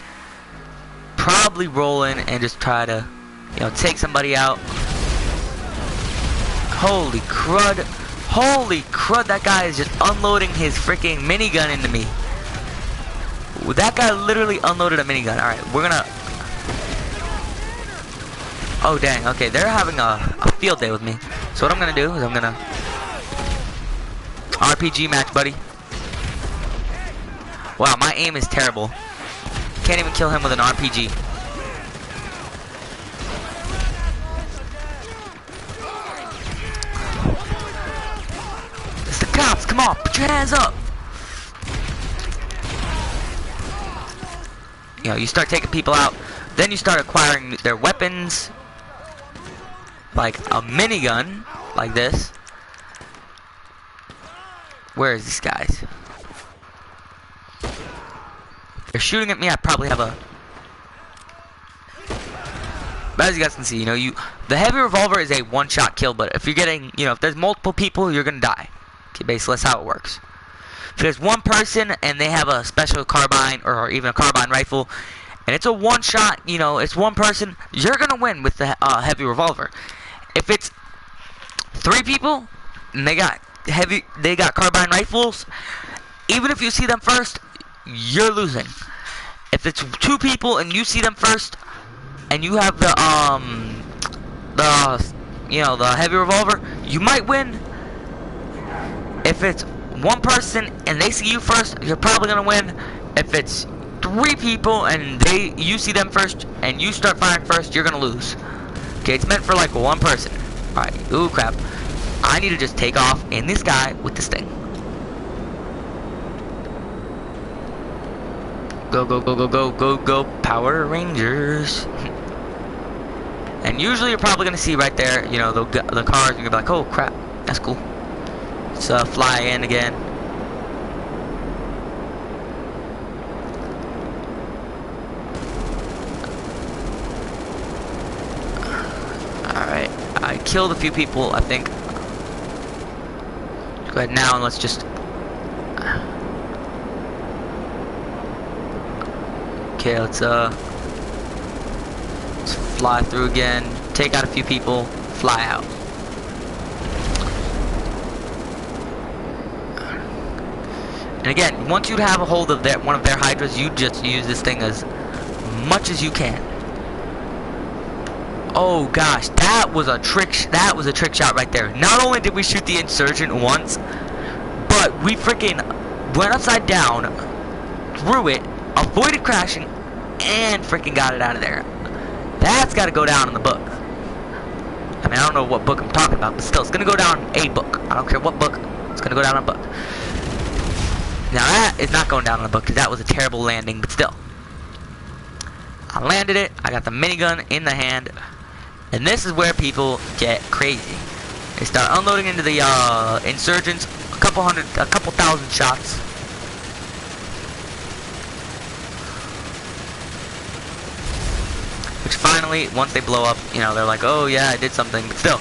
Probably roll in and just try to, you know, take somebody out. Holy crud. Holy crud, that guy is just unloading his freaking minigun into me. That guy literally unloaded a minigun. Alright, we're gonna... Oh, dang. Okay, they're having a field day with me. So what I'm gonna do is I'm gonna... RPG match, buddy. Wow, my aim is terrible. Can't even kill him with an RPG. It's the cops, come on, put your hands up. You know, you start taking people out, then you start acquiring their weapons. Like a minigun, like this. Where is this guys? They're shooting at me. I probably have a... But as you guys can see, you know, the heavy revolver is a one-shot kill, but if you're getting, you know, if there's multiple people, you're gonna die. Okay, basically, that's how it works. If there's one person and they have a special carbine or even a carbine rifle, and it's a one-shot, you know, it's one person, you're gonna win with the heavy revolver. If it's 3 people and they got carbine rifles, even if you see them first, you're losing. If it's 2 people and you see them first and you have the you know, the heavy revolver, you might win. If it's 1 person and they see you first, you're probably gonna win. If it's 3 people and you see them first and you start firing first, you're gonna lose. Okay, it's meant for like 1 person. Alright, ooh crap. I need to just take off in this guy with this thing. Go, go, go, go, go, go, go, Power Rangers. And usually you're probably going to see right there, you know, the cars, and you're like, oh crap, that's cool. Let's fly in again. Alright, I killed a few people, I think. Go ahead now and let's just... Okay, let's fly through again, take out a few people, fly out. And again, once you have a hold of one of their hydras, you just use this thing as much as you can. Oh gosh, that was a trick shot right there. Not only did we shoot the insurgent once, but we freaking went upside down, threw it, avoided crashing, and freaking got it out of there. That's got to go down in the book. I mean, I don't know what book I'm talking about, but still, it's going to go down in a book. I don't care what book, it's going to go down in a book. Now that is not going down in the book, because that was a terrible landing, but still. I landed it, I got the minigun in the hand, and this is where people get crazy. They start unloading into the insurgents, a couple thousand shots. Which finally, once they blow up, you know, they're like, oh yeah, I did something. But still,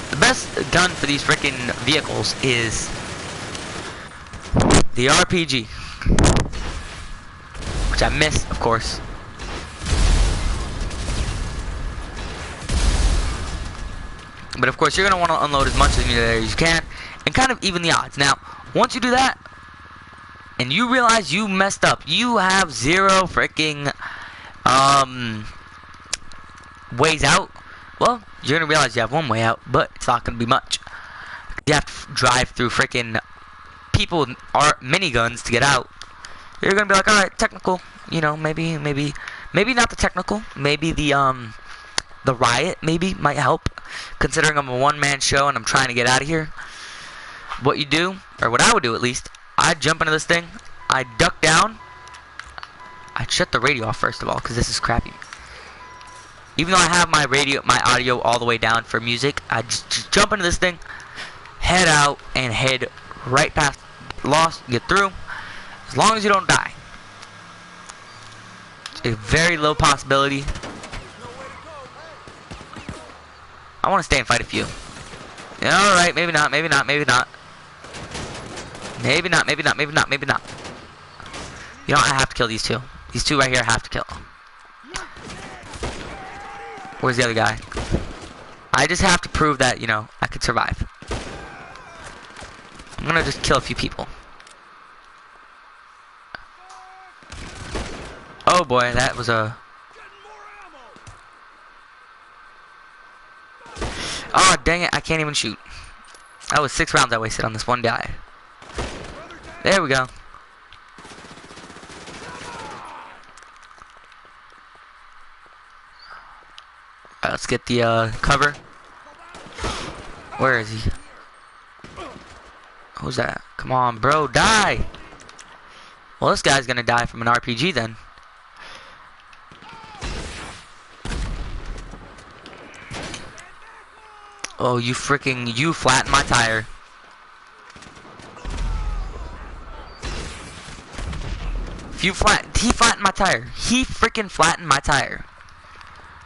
the best gun for these freaking vehicles is the RPG. Which I miss, of course. But of course, you're going to want to unload as much as you can and kind of even the odds. Now, once you do that, and you realize you messed up, you have 0 freaking ways out, well, you're going to realize you have 1 way out, but it's not going to be much. You have to drive through freaking people with miniguns to get out. You're going to be like, alright, technical, you know, maybe not the technical, maybe the the riot maybe might help, considering I'm a one-man show and I'm trying to get out of here. What you do, or what I would do at least, I'd jump into this thing, I'd duck down, I'd shut the radio off first of all, because this is crappy. Even though I have my audio all the way down for music, I'd just jump into this thing, head out, and head right past Lost, get through, as long as you don't die. It's a very low possibility. I want to stay and fight a few. Yeah, alright, maybe not, maybe not, maybe not. Maybe not, maybe not, maybe not, maybe not. You know, I have to kill these two. These two right here I have to kill. Where's the other guy? I just have to prove that, you know, I could survive. I'm gonna just kill a few people. Oh boy, that was a... Oh, dang it, I can't even shoot. That was 6 rounds I wasted on this one guy. There we go. Alright, let's get the cover. Where is he? Who's that? Come on, bro, die! Well, this guy's gonna die from an RPG then. Oh, you flattened my tire. He flattened my tire. He freaking flattened my tire.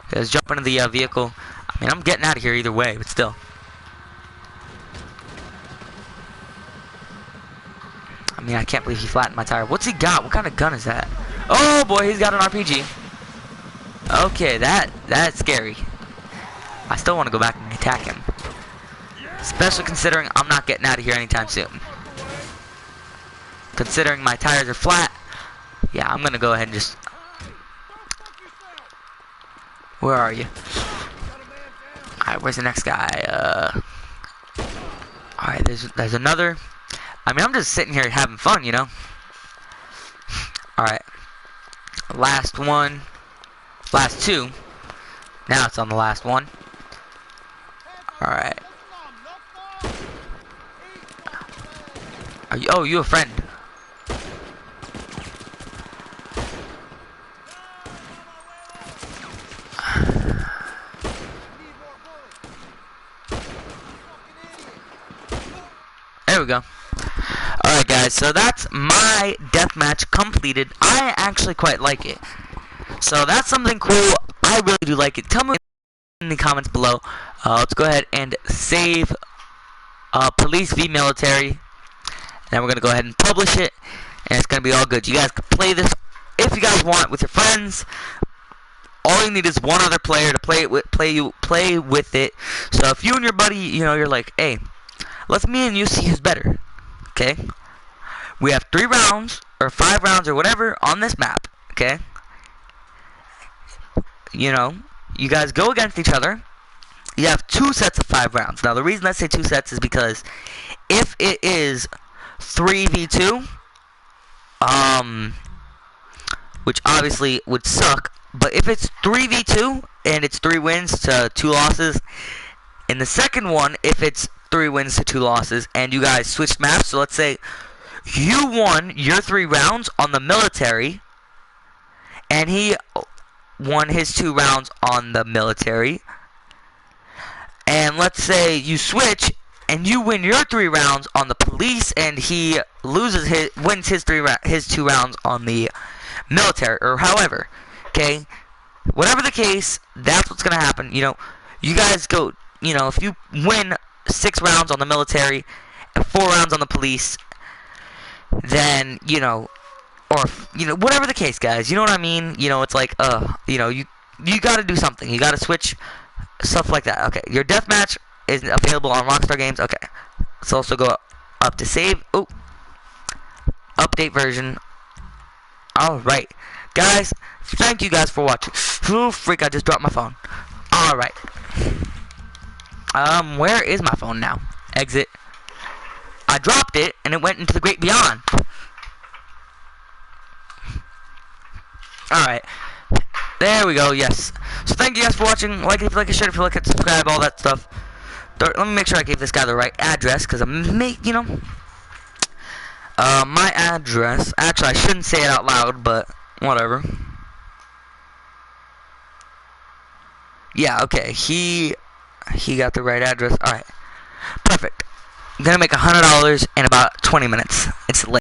Okay, let's jump into the vehicle. I mean, I'm getting out of here either way, but still. I mean, I can't believe he flattened my tire. What's he got? What kind of gun is that? Oh boy, he's got an RPG. Okay, that's scary. I still want to go back and attack him. Especially considering I'm not getting out of here anytime soon. Considering my tires are flat, yeah, I'm gonna go ahead and just... Where are you? Alright, where's the next guy? Alright, there's another. I mean, I'm just sitting here having fun, you know? Alright. Last one. Last two. Now it's on the last one. Alright. Oh, you a friend. There we go. Alright guys, so that's my deathmatch completed. I actually quite like it. So that's something cool. I really do like it. Tell me in the comments below. Let's go ahead and save Police V Military. And we're going to go ahead and publish it. And it's going to be all good. You guys can play this if you guys want with your friends. All you need is one other player to play with it. So if you and your buddy, you know, you're like, hey, let's me and you see who's better. Okay? We have 3 rounds, or 5 rounds, or whatever, on this map. Okay? You know, you guys go against each other. You have 2 sets of 5 rounds. Now, the reason I say 2 sets is because if it is 3v2, which obviously would suck, but if it's 3v2 and it's 3 wins to 2 losses, in the second one, if it's 3 wins to 2 losses and you guys switched maps, so let's say you won your 3 rounds on the military and he won his 2 rounds on the military, and let's say you switch and you win your 3 rounds on the police and he wins his 2 rounds on the military, or however, okay, whatever the case, that's what's gonna happen. You know, you guys go, you know, if you win 6 rounds on the military and 4 rounds on the police, then, you know, or, you know, whatever the case, guys, you know what I mean? You know, it's like, you know, you gotta do something. You gotta switch, stuff like that. Okay, your deathmatch is available on Rockstar Games. Okay, let's also go up to save. Oh, update version. Alright, guys, thank you guys for watching. Oh, freak, I just dropped my phone. Alright. Where is my phone now? Exit. I dropped it, and it went into the great beyond. Alright. There we go, yes. So thank you guys for watching. Like it if you like it, share it if you like it, subscribe, all that stuff. Let me make sure I gave this guy the right address, because my address, actually I shouldn't say it out loud, but whatever. Yeah, okay, he got the right address. Alright, perfect. I'm gonna make $100 in about 20 minutes. It's late.